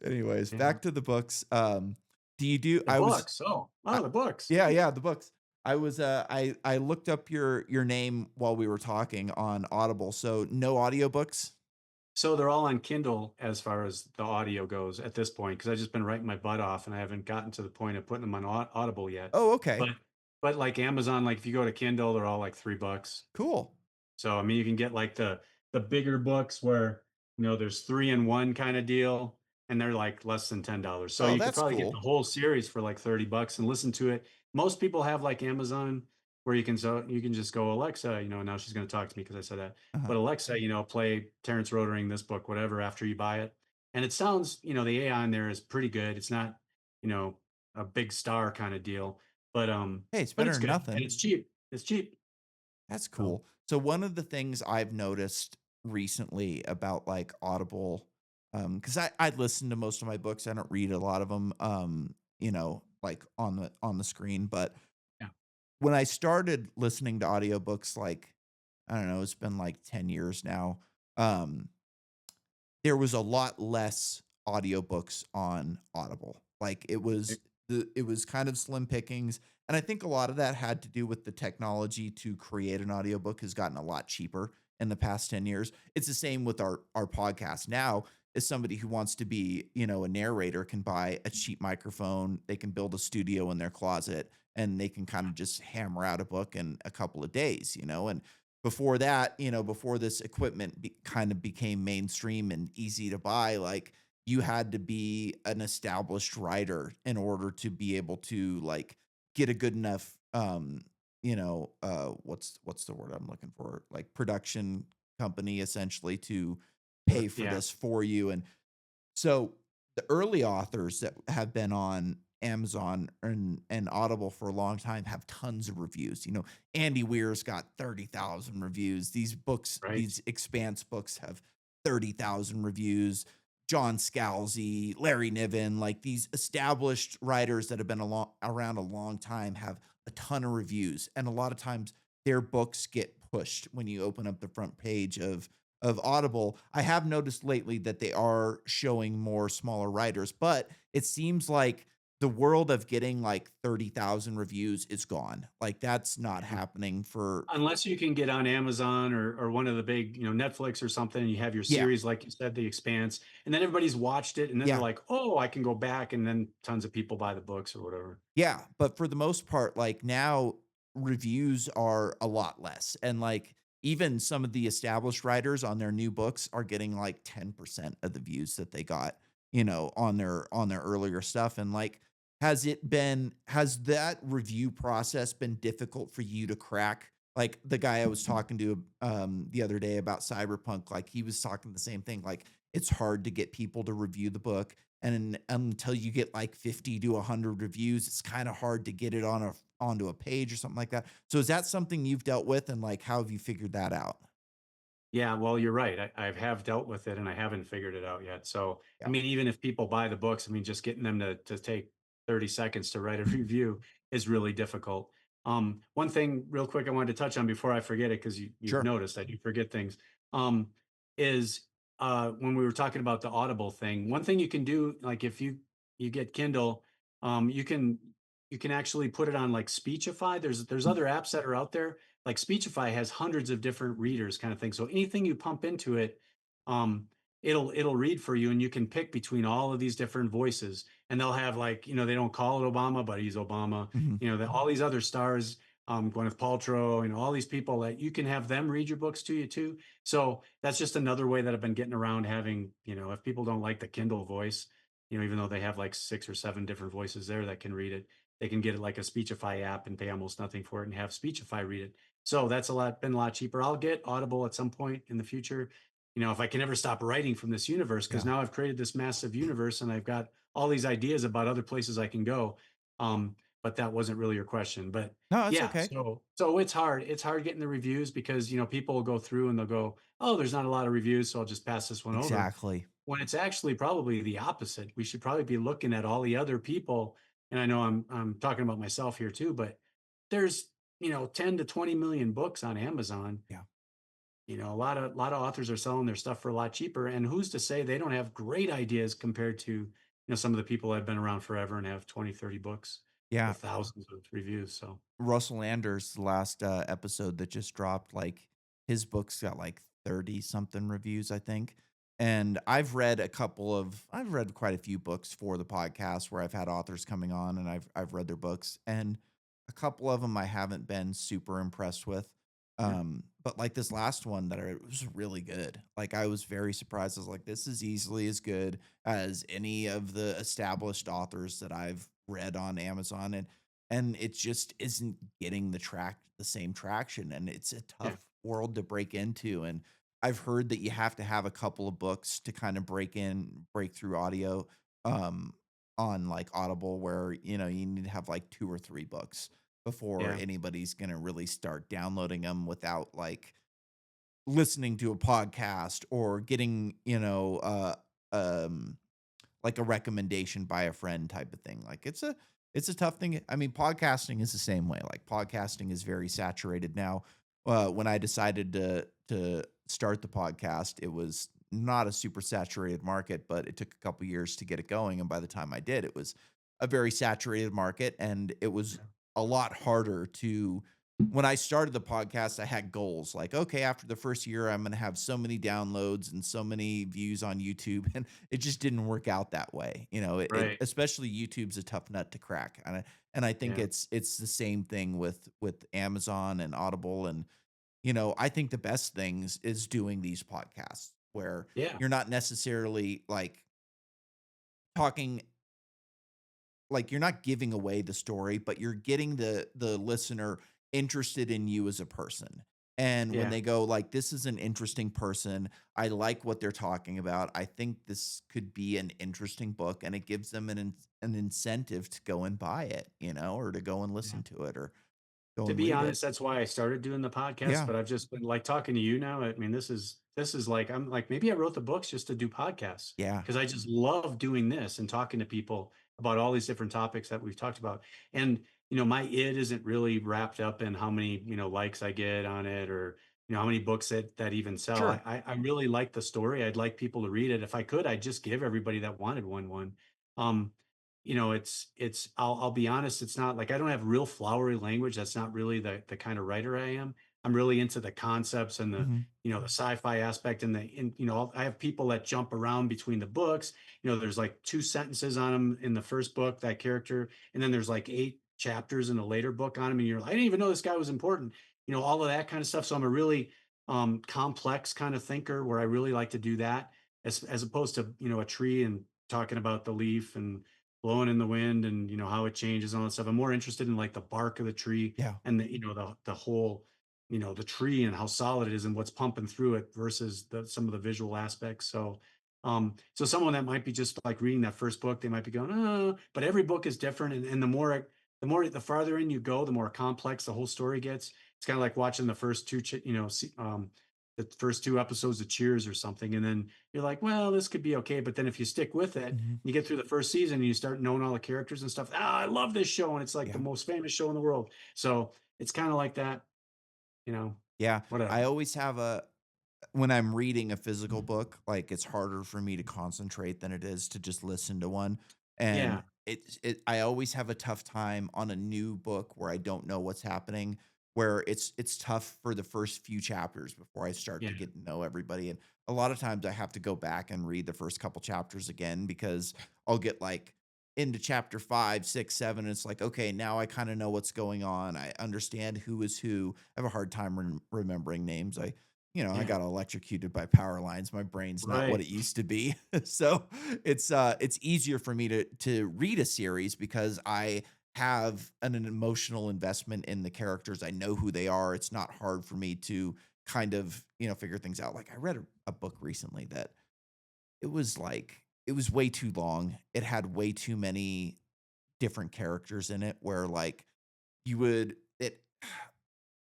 Anyways, Yeah. back to the books. Do you do The I was books. Oh, I the books. Yeah, yeah, the books. I looked up your name while we were talking on Audible, so no audiobooks? So they're all on Kindle as far as the audio goes at this point, because I've just been writing my butt off and I haven't gotten to the point of putting them on Audible yet. Oh, okay. But like Amazon, like if you go to Kindle, they're all like $3. Cool. So I mean, you can get like the bigger books where there's three in one kind of deal, and they're like less than $10. So Oh, you could that's probably get the cool. whole series for like $30 and listen to it. Most people have like Amazon where you can just go, Alexa, now she's going to talk to me because I said that. Uh-huh. But Alexa, play Terrence Rotering this book, whatever, after you buy it. And it sounds, the AI on there is pretty good. It's not, you know, a big star kind of deal, Hey, it's but better it's than good and nothing. it's cheap. It's cheap. That's So cool. So one of the things I've noticed recently about, like, Audible, because I listen to most of my books, I don't read a lot of them, like, on the screen, but yeah, when I started listening to audiobooks, like, I don't know, it's been, like, 10 years now, um there was a lot less audiobooks on Audible. Like, it was kind of slim pickings, and I think a lot of that had to do with the technology to create an audiobook has gotten a lot cheaper in the past 10 years. It's the same with our podcast now, as somebody who wants to be, a narrator can buy a cheap microphone, they can build a studio in their closet, and they can kinda just hammer out a book in a couple of days, and before that, before this equipment kind of became mainstream and easy to buy, like you had to be an established writer in order to be able to like get a good enough what's the word I'm looking for? Like production company essentially to pay for yeah, this for you. And so the early authors that have been on Amazon and Audible for a long time have tons of reviews. Andy Weir's got 30,000 reviews. These books, right. these Expanse books have 30,000 reviews. John Scalzi, Larry Niven, like these established writers that have been around a long time have a ton of reviews. And a lot of times their books get pushed when you open up the front page of Audible. I have noticed lately that they are showing more smaller writers, but it seems like the world of getting like 30,000 reviews is gone. Like that's not Yeah. happening for Unless you can get on Amazon or one of the big, Netflix or something, and you have your yeah. series, like you said, The Expanse, and then everybody's watched it, and then they're Yeah. like, "Oh, I can go back," and then tons of people buy the books or whatever. Yeah, but for the most part, like, now reviews are a lot less, and, like, even some of the established writers on their new books are getting, like, 10% of the views that they got, on their earlier stuff, and, like, has that review process been difficult for you to crack? Like, the guy I was talking to, the other day about Cyberpunk, like, he was talking the same thing, like, it's hard to get people to review the book, and until you get like 50 to 100 reviews, it's kinda hard to get it onto a page or something like that. So is that something you've dealt with, and, like, how have you figured that out? Yeah, well, you're right. I have dealt with it and I haven't figured it out yet. So, I Yeah, mean, even if people buy the books, I mean, just getting them to take 30 seconds to write a review is really difficult. One thing real quick I wanted to touch on before I forget it, because you've sure. noticed I do forget things, is when we were talking about the Audible thing, one thing you can do, like if you get Kindle, you can actually put it on like Speechify. There's Mm, other apps that are out there like Speechify has hundreds of different readers kind of thing. So anything you pump into it, um, it'll read for you, and you can pick between all of these different voices. And they'll have like, they don't call it Obama, but he's Obama. mhm, All these other stars, Gwyneth Paltrow, and all these people that you can have them read your books to you too. So that's just another way that I've been getting around having, if people don't like the Kindle voice, even though they have like 6 or 7 different voices there that can read it, they can get it like a Speechify app and pay almost nothing for it and have Speechify read it. So that's been a lot cheaper. I'll get Audible at some point in the future, if I can ever stop writing from this universe, because yeah. now I've created this massive universe and I've got all these ideas about other places I can go. But that wasn't really your question. But No, it's yeah, okay. so it's hard. It's hard getting the reviews because people will go through and they'll go, "Oh, there's not a lot of reviews, so I'll just pass this one over." Exactly. When it's actually probably the opposite. We should probably be looking at all the other people, and I know I'm talking about myself here too, but there's 10 to 20 million books on Amazon. Yeah. A lot of authors are selling their stuff for a lot cheaper, and who's to say they don't have great ideas compared to some of the people that have been around forever and have 20, 30 books. Yeah, with thousands of reviews. So Russell Anders, the last, episode that just dropped, like, his book's got, like, 30 something reviews, I think, and I've read quite a few books for the podcast where I've had authors coming on and I've read their books, and a couple of them I haven't been super impressed with, yeah, but, like, this last one that I was really good. Like, I was very surprised. I was like, "This is easily as good as any of the established authors that I've read on Amazon," and it just isn't getting the same traction, and it's a yeah, tough world to break into, and I've heard that you have to have a couple of books to kind of break through audio, um, on, like, Audible where, you need to have, like, 2 or 3 books before yeah, anybody's gonna really start downloading them without, like, listening to a podcast or getting, like a recommendation by a friend type of thing. Like it's a tough thing. I mean, podcasting is the same way. Like podcasting is very saturated now. When I decided to start the podcast, it was not a super saturated market, but it took a couple years to get it going. And by the time I did, it was a very saturated market, and it was yeah, a lot harder to. When I started the podcast, I had goals like, okay, after the first year, I'm going to have so many downloads and so many views on YouTube. And it just didn't work out that way. right, Especially YouTube's a tough nut to crack. And I think yeah, it's the same thing with Amazon and Audible. And I think the best things is doing these podcasts where yeah, you're not necessarily like talking, like you're not giving away the story, but you're getting the listener interested in you as a person. And when yeah. they go like, "This is an interesting person. I like what they're talking about. I think this could be an interesting book," and it gives them an incentive to go and buy it, or to go and Yeah. listen to it or go To and be read it. honest, that's why I started doing the podcast, Yeah. but I've just been like talking to you now. I mean, this is like I'm like maybe I wrote the books just to do podcasts Yeah. because I just love doing this and talking to people about all these different topics that we've talked about. And my id isn't really wrapped up in how many likes I get on it or how many books that even sell. I, Sure. I I really like the story. I'd like people to read it. If I could, I'd just give everybody that wanted one. Um, I'll be honest, it's not like I don't have real flowery language. That's not really the kind of writer I am. I'm really into the concepts and the Mhm. the sci-fi aspect and I have people that jump around between the books. There's like two sentences on them in the first book, that character, and then there's like eight chapters in a later book on him, and you're like, I didn't even know this guy was important. All of that kind of stuff. So I'm a really complex kind of thinker where I really like to do that as opposed to a tree and talking about the leaf and blowing in the wind and how it changes and all that stuff. I'm more interested in like the bark of the tree Yeah. and the whole the tree and how solid it is and what's pumping through it versus some of the visual aspects. So someone that might be just like reading that first book, they might be going, oh, but every book is different, and the farther in you go, the more complex the whole story gets. It's kind of like watching the first the first two episodes of Cheers or something, and then you're like, well, this could be okay. But then if you stick with it, Mhm. you get through the first season and you start knowing all the characters and stuff. I love this show, and it's like the Yeah. most famous show in the world. So it's kind of like that, Yeah. whatever. I always have a when I'm reading a physical Mm. book, like, it's harder for me to concentrate than it is to just listen to one, Yeah, and I always have a tough time on a new book where I don't know what's happening, where it's tough for the first few chapters before I start yeah, to get to know everybody, and a lot of times I have to go back and read the first couple chapters again because I'll get, like, into chapter 5, 6, 7, and it's like, "Okay, now I kinda know what's going on, I understand who is who." I have a hard time remembering names. I yeah, got electrocuted by power lines. My brain's not what right. it used to be. So it's easier for me to read a series because I have an emotional investment in the characters. I know who they are. It's not hard for me to kind of, figure things out. Like I read a book recently that it was way too long. It had way too many different characters in it where like you would it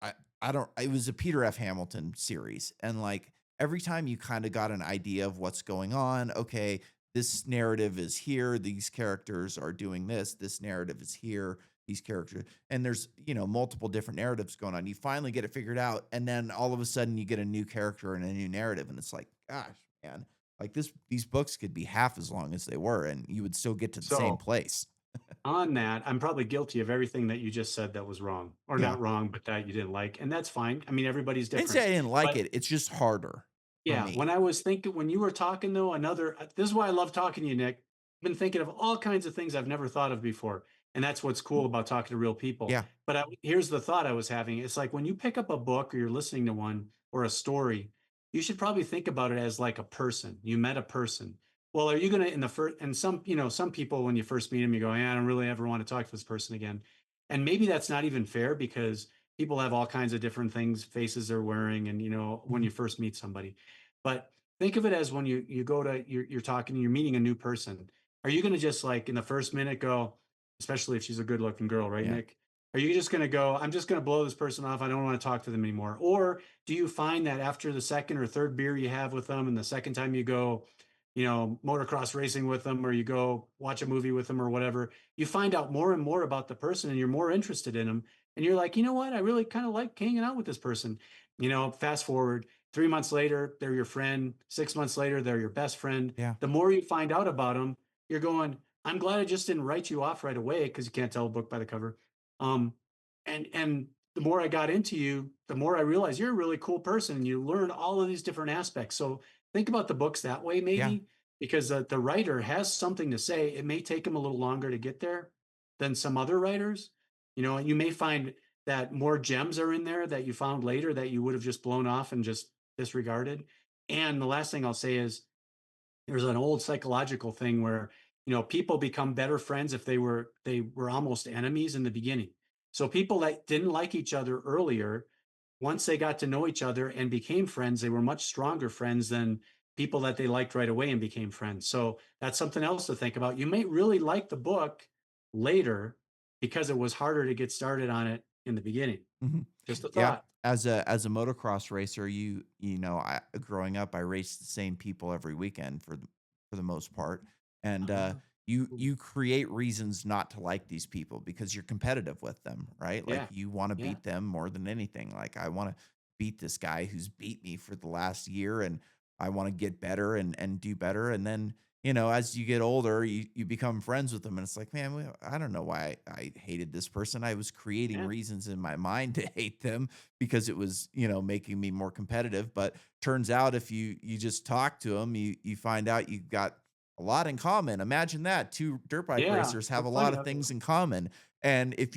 I I don't it was a Peter F. Hamilton series, and, like, every time you kinda got an idea of what's going on, okay, this narrative is here, these characters are doing this narrative is here, these characters and there's, multiple different narratives going on. You finally get it figured out, and then all of a sudden you get a new character and a new narrative, and it's like, "Gosh, man, like, these books could be half as long as they were, and you would still get to the same So place." on that, I'm probably guilty of everything that you just said that was wrong, or Yeah. not wrong, but that you didn't like, and that's fine. I mean, everybody's I didn't say different. I didn't like But it, it's just harder for yeah, when me. I was thinking when you were talking though, this is why I love talking to you, Nick. I've been thinking of all kinds of things I've never thought of before. And that's what's cool about talking to real people. Yeah. But here's the thought I was having. It's like when you pick up a book or you're listening to one or a story, you should probably think about it as like a person. You met a person. Well, are you going to in the first and some people when you first meet them, you go, yeah, I don't really ever want to talk to this person again. And maybe that's not even fair because people have all kinds of different things, faces they're wearing, and when Mhm. you first meet somebody. But think of it as when you go to you're talking, you're meeting a new person. Are you going to just like in the first minute go, especially if she's a good looking girl, right, Yeah. Nick? Are you just going to go, I'm just going to blow this person off. I don't want to talk to them anymore. Or do you find that after the second or third beer you have with them and the second time you go, motocross racing with them or you go watch a movie with them or whatever, you find out more and more about the person and you're more interested in them. And you're like, you know what? I really kind of like hanging out with this person. Fast forward 3 months later, they're your friend. 6 months later, they're your best friend. Yeah. The more you find out about them, you're going, I'm glad I just didn't write you off right away because you can't tell a book by the cover. Um, and the more I got into you, the more I realized you're a really cool person and you learn all of these different aspects. So think about the books that way, Yeah. maybe, because the writer has something to say. It may take them a little longer to get there than some other writers. You may find that more gems are in there that you found later that you would have just blown off and just disregarded. And the last thing I'll say is there's an old psychological thing where people become better friends if they were almost enemies in the beginning. So people that didn't like each other earlier, once they got to know each other and became friends, they were much stronger friends than people that they liked right away and became friends. So that's something else to think about. You may really like the book later because it was harder to get started on it in the beginning. Mhm. Just a Yeah. thought. As a motocross racer, I growing up, I raced the same people every weekend for the most part, and, Ah, you create reasons not to like these people because you're competitive with them, right? Like, yeah, you wanna yeah, beat them more than anything, like, I wanna beat this guy who's beat me for the last year, and I wanna get better and do better, and then, as you get older, you become friends with them, and it's like, "Man, I don't know why I hated this person. I was creating yeah, reasons in my mind to hate them because it was, making me more competitive." But turns out if you just talk to them, you find out you've got a lot in common. Imagine that 2 dirt bike yeah. racers have We're a plenty lot of of it. things in common. And if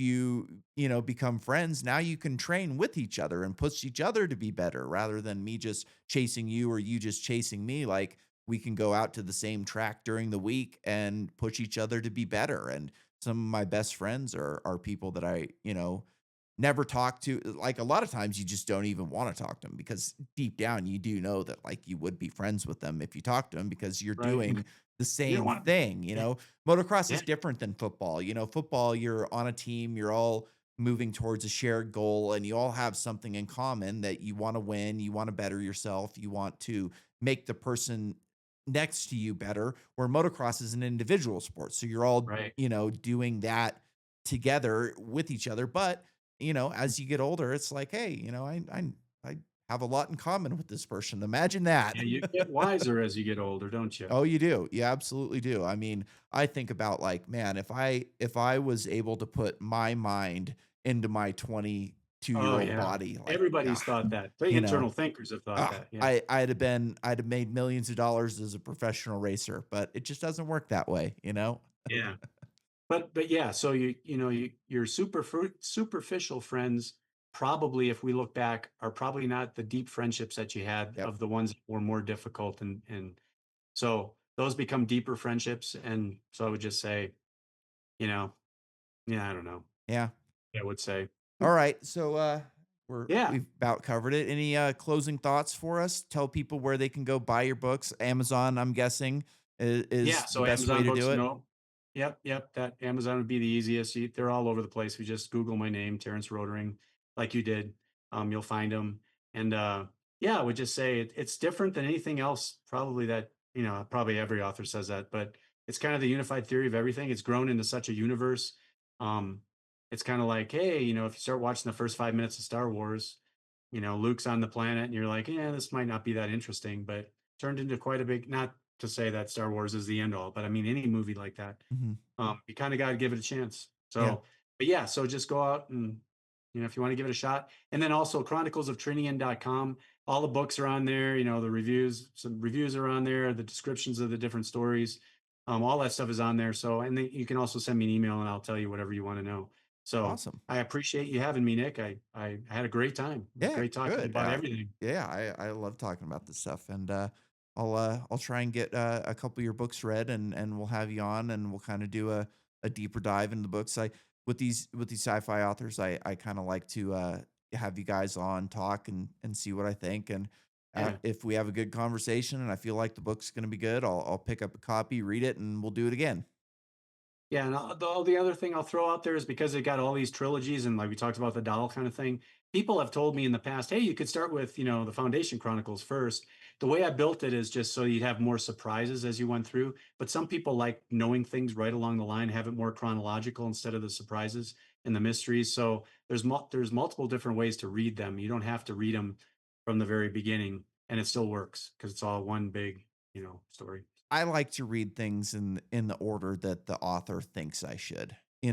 become friends, now you can train with each other and push each other to be better rather than me just chasing you or you just chasing me. Like, we can go out to the same track during the week and push each other to be better. And some of my best friends are people that I, never talk to. Like, a lot of times you just don't even want to talk to them because deep down you do know that, like, you would be friends with them if you talk to them because you're Right. doing the You don't same want thing, yeah, Motocross yeah, is different than football. Football, you're on a team, you're all moving towards a shared goal, and you all have something in common that you want to win, you want to better yourself, you want to make the person next to you better. Where motocross is an individual sport. So you're all, right. doing that together with each other. But, as you get older, it's like, hey, I have a lot in common with this person. Imagine Yeah, that. you get wiser as you get older, don't you? Oh, you do. You absolutely do. I mean, I think about, like, man, if I was able to put my mind into my 22-year Oh, old yeah. body, like, Everybody's thought that. The you know, internal thinkers have thought that, yeah. I'd have made millions of dollars as a professional racer, but it just doesn't work that way? Yeah. But yeah, so your superficial friends probably, if we look back, are probably not the deep friendships that you had Yep. of the ones that were more difficult and so those become deeper friendships, and so I would just say, you know, yeah, I don't know. Yeah. I would say. All right. So Yeah. we've about covered it. Any closing thoughts for us? Tell people where they can go buy your books. Amazon, I'm guessing, Yeah, is the so best way Amazon to do Books, it. no. Yep, yep, that Amazon would be the easiest. They're all over the place. If you just Google my name, Terrence Rotering, like you did, you'll find them. And yeah, I would just say it's different than anything else, probably that, probably every author says that, but it's kind of the unified theory of everything. It's grown into such a universe. Um, it's kind of like, hey, if you start watching the first 5 minutes of Star Wars, Luke's on the planet and you're like, yeah, this might not be that interesting, but turned into quite a big, not to say that Star Wars is the end all, but I mean any movie like that, Mhm. you kind of got to give it a chance. Yeah. So, but yeah, so just go out and if you want to give it a shot, and then also chroniclesoftrinian.com. All the books are on there. The reviews, some reviews are on there. The descriptions of the different stories, all that stuff is on there. So, and then you can also send me an email, and I'll tell you whatever you want to know. So, Awesome. I appreciate you having me, Nick. I had a great time. It was Yeah, great talking good. about everything. Yeah, I love talking about this stuff, and I'll try and get a couple of your books read, and we'll have you on, and we'll kind of do a deeper dive into the books. I with these sci-fi authors, I kind of like to have you guys on, talk, and see what I think, and Yeah. if we have a good conversation, and I feel like the book's going to be good, I'll pick up a copy, read it, and we'll do it again. Yeah, and the other thing I'll throw out there is because it got all these trilogies and like we talked about the doll kind of thing. People have told me in the past, hey, you could start with the Foundation Chronicles first. The way I built it is just so you'd have more surprises as you went through. But some people like knowing things right along the line, have it more chronological instead of the surprises and the mysteries. So there's multiple different ways to read them. You don't have to read them from the very beginning, and it still works because it's all one big story. I like to read things in the order that the author thinks I should. You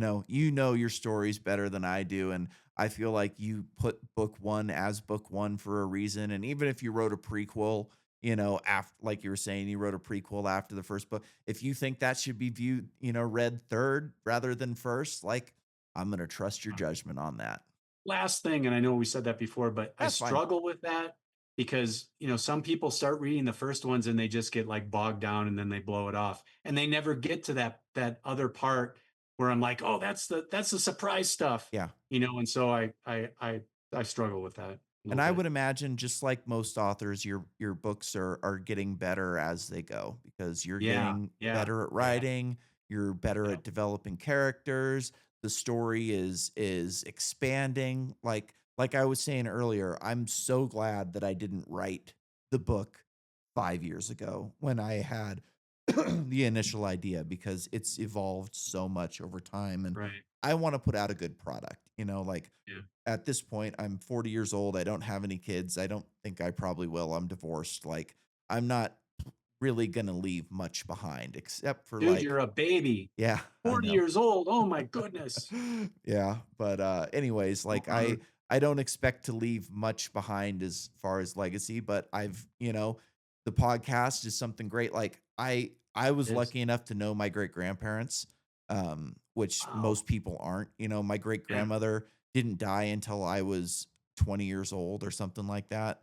know your stories better than I do, and I feel like you put book 1 as book 1 for a reason, and even if you wrote a prequel, after like you were saying, you wrote a prequel after the first book, if you think that should be viewed, read 3rd rather than 1st, like, I'm gonna trust your judgment on that. Last thing, and I know we said that before, but I That's fine. struggle with that because, some people start reading the first ones and they just get like bogged down and then they blow it off. And they never get to that other part where I'm like, "Oh, that's the surprise stuff." Yeah. And so I struggle with that a And little I bit. would imagine just like most authors, your books are getting better as they go because you're Yeah, getting yeah, better at yeah, writing, you're better yeah, at developing characters, the story is expanding. Like I was saying earlier, I'm so glad that I didn't write the book 5 years ago when I had the initial idea because it's evolved so much over time and right. I want to put out a good product, like Yeah. at this point, I'm 40 years old. I don't have any kids. I don't think I probably will. I'm divorced. Like, I'm not really gonna leave much behind except for Dude, you're like a baby. yeah, I 40 know. years old. Oh my goodness. Yeah, but, anyways, So like, proud. I don't expect to leave much behind as far as legacy, but the podcast is something great, like, I was It is. lucky enough to know my great-grandparents, which Wow. most people aren't, my Yeah. great-grandmother didn't die until I was 20 years old or something like that,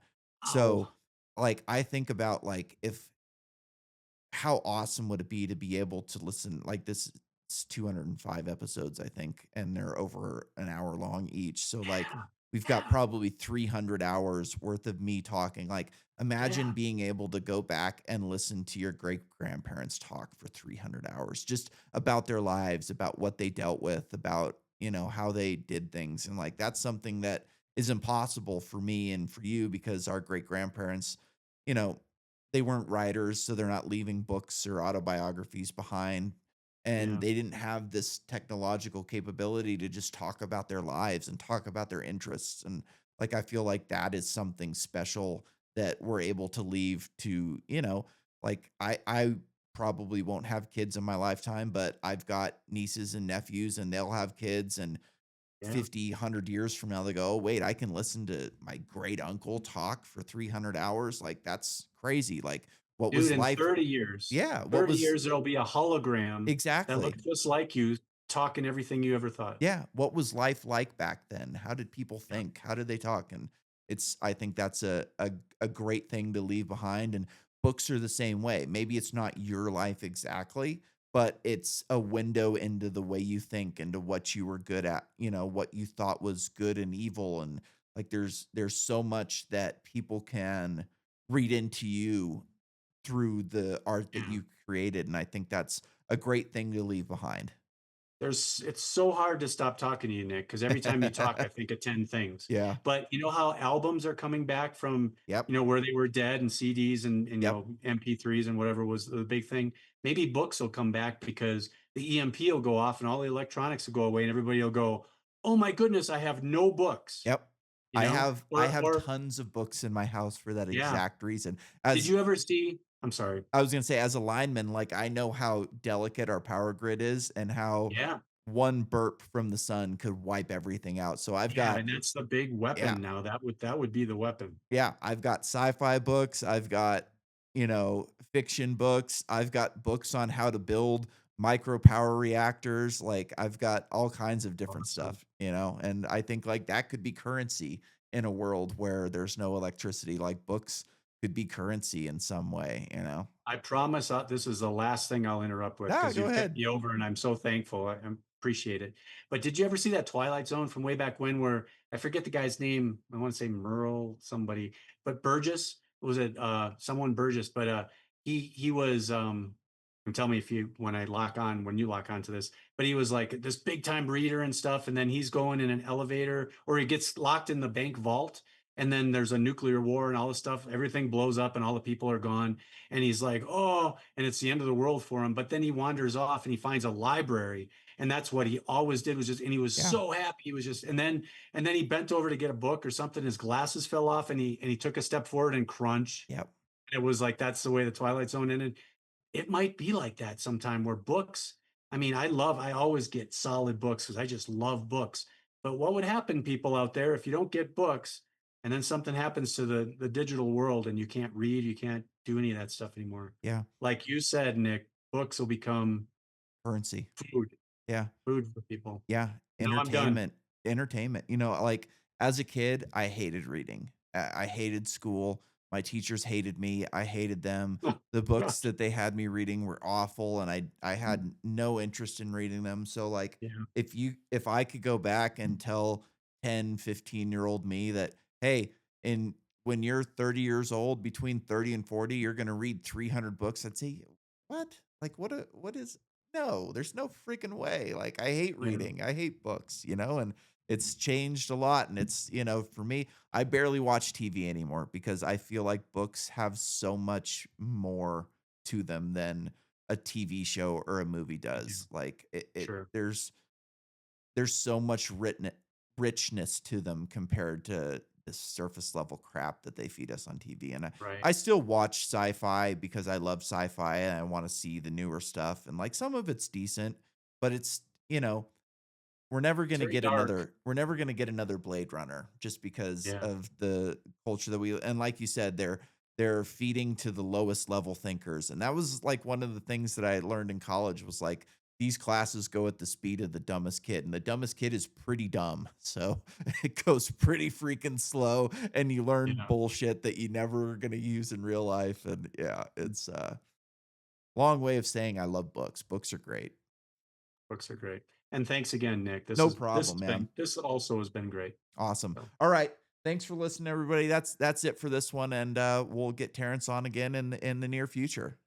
so, Wow. like, I think about, like, if how awesome would it be to be able to listen like this it's 205 episodes, I think, and they're over an hour long each. So like Yeah. we've got Yeah. probably 300 hours worth of me talking. Like imagine Yeah. being able to go back and listen to your great grandparents talk for 300 hours just about their lives, about what they dealt with, about, how they did things. And like that's something that is impossible for me and for you because our great grandparents, you know, they weren't writers, so they're not leaving books or autobiographies behind, and Yeah. they didn't have this technological capability to just talk about their lives and talk about their interests, and, like, I feel like that is something special that we're able to leave to, like, I probably won't have kids in my lifetime, but I've got nieces and nephews, and they'll have kids, and Yeah. 50, 100 years from now, they go, "Oh, wait, I can listen to my great uncle talk for 300 hours." Like, that's crazy. Like, what Dude, was in life 30 years, yeah, what 30 was years, there'll be a hologram that exactly. looks just like you talking everything you ever thought. Yeah, what was life like back then? How did people Yeah. think? How did they talk? And I think that's a great thing to leave behind, and books are the same way. Maybe it's not your life exactly, but it's a window into the way you think, into what you were good at, what you thought was good and evil, and, like, there's so much that people can read into you through the art that Yeah. you created, and I think that's a great thing to leave behind. It's so hard to stop talking to you, Nick, because every time you talk, I think of 10 things. Yeah. But you know how albums are coming back from, Yep. where they were dead and CDs and Yep. MP3s and whatever was the big thing? Maybe books will come back because the EMP will go off and all the electronics will go away and everybody will go, "Oh my goodness, I have no books." Yep. You know? I Or have or tons of books in my house for that yeah. exact reason. Did As you ever see I'm sorry. I was gonna say, as a lineman, like, I know how delicate our power grid is and how Yeah. one burp from the sun could wipe everything out. So I've Yeah, got and that's the big yeah. weapon now. That would be the weapon. Yeah, I've got sci-fi books, I've got, fiction books, I've got books on how to build micro power reactors, like, I've got all kinds of different Awesome. stuff, and I think, like, that could be currency in a world where there's no electricity, like, books could be currency in some way, you know? I promise this is the last thing I'll interrupt with Yeah, because go you've picked ahead. me over and I'm so thankful. I appreciate it. But did you ever see that Twilight Zone from way back when where I forget the guy's name? I want to say Merle, somebody, but Burgess was it someone Burgess, but he was and tell me if you when you lock on to this, but he was like this big time reader and stuff, and then he's going in an elevator or he gets locked in the bank vault and then there's a nuclear war and all this stuff, everything blows up and all the people are gone and he's like, "Oh," and it's the end of the world for him. But then he wanders off and he finds a library, and that's what he always did was just, and he was Yeah, so happy. He was just, and then he bent over to get a book or something. His glasses fell off, and he took a step forward and crunch. yep, It was like that's the way the Twilight Zone ended. It might be like that sometime where books, I mean, I always get solid books because I just love books. But what would happen, people out there, if you don't get books and then something happens to the digital world and you can't read, you can't do any of that stuff anymore? yeah, Like you said, Nick, books will become currency. food, Yeah. food for people. Yeah, No, I'm done. entertainment. Like, as a kid, I hated reading. I hated school. My teachers hated me. I hated them. Oh, The books gosh. that they had me reading were awful, and I had no interest in reading them. So, like, Yeah, if I could go back and tell 10, 15-year-old me that, "Hey, in when you're 30 years old, between 30 and 40, you're gonna read 300 books," I'd say, "What? Like, what is no, there's no freaking way. Like, I hate yeah, reading. I hate books, and it's changed a lot. And it's, for me, I barely watch TV anymore because I feel like books have so much more to them than a TV show or a movie I do. does. Like, Sure. there's so much richness to them compared to the surface level crap that they feed us on TV. And Right. I still watch sci-fi because I love sci-fi and I want to see the newer stuff. And like some of it's decent, but it's, It's very dark. we're never gonna get another Blade Runner just because Yeah. of the culture that we and like you said, they're feeding to the lowest level thinkers. And that was like one of the things that I learned in college was like these classes go at the speed of the dumbest kid, and the dumbest kid is pretty dumb. So it goes pretty freaking slow and you learn Yeah. bullshit that you never are gonna use in real life. And yeah, it's long way of saying I love books. Books are great. Books are great. And thanks again, Nick. No problem, man. This also has been great. Awesome. So All right. Thanks for listening, everybody. That's it for this one, and we'll get Terrence on again in the near future.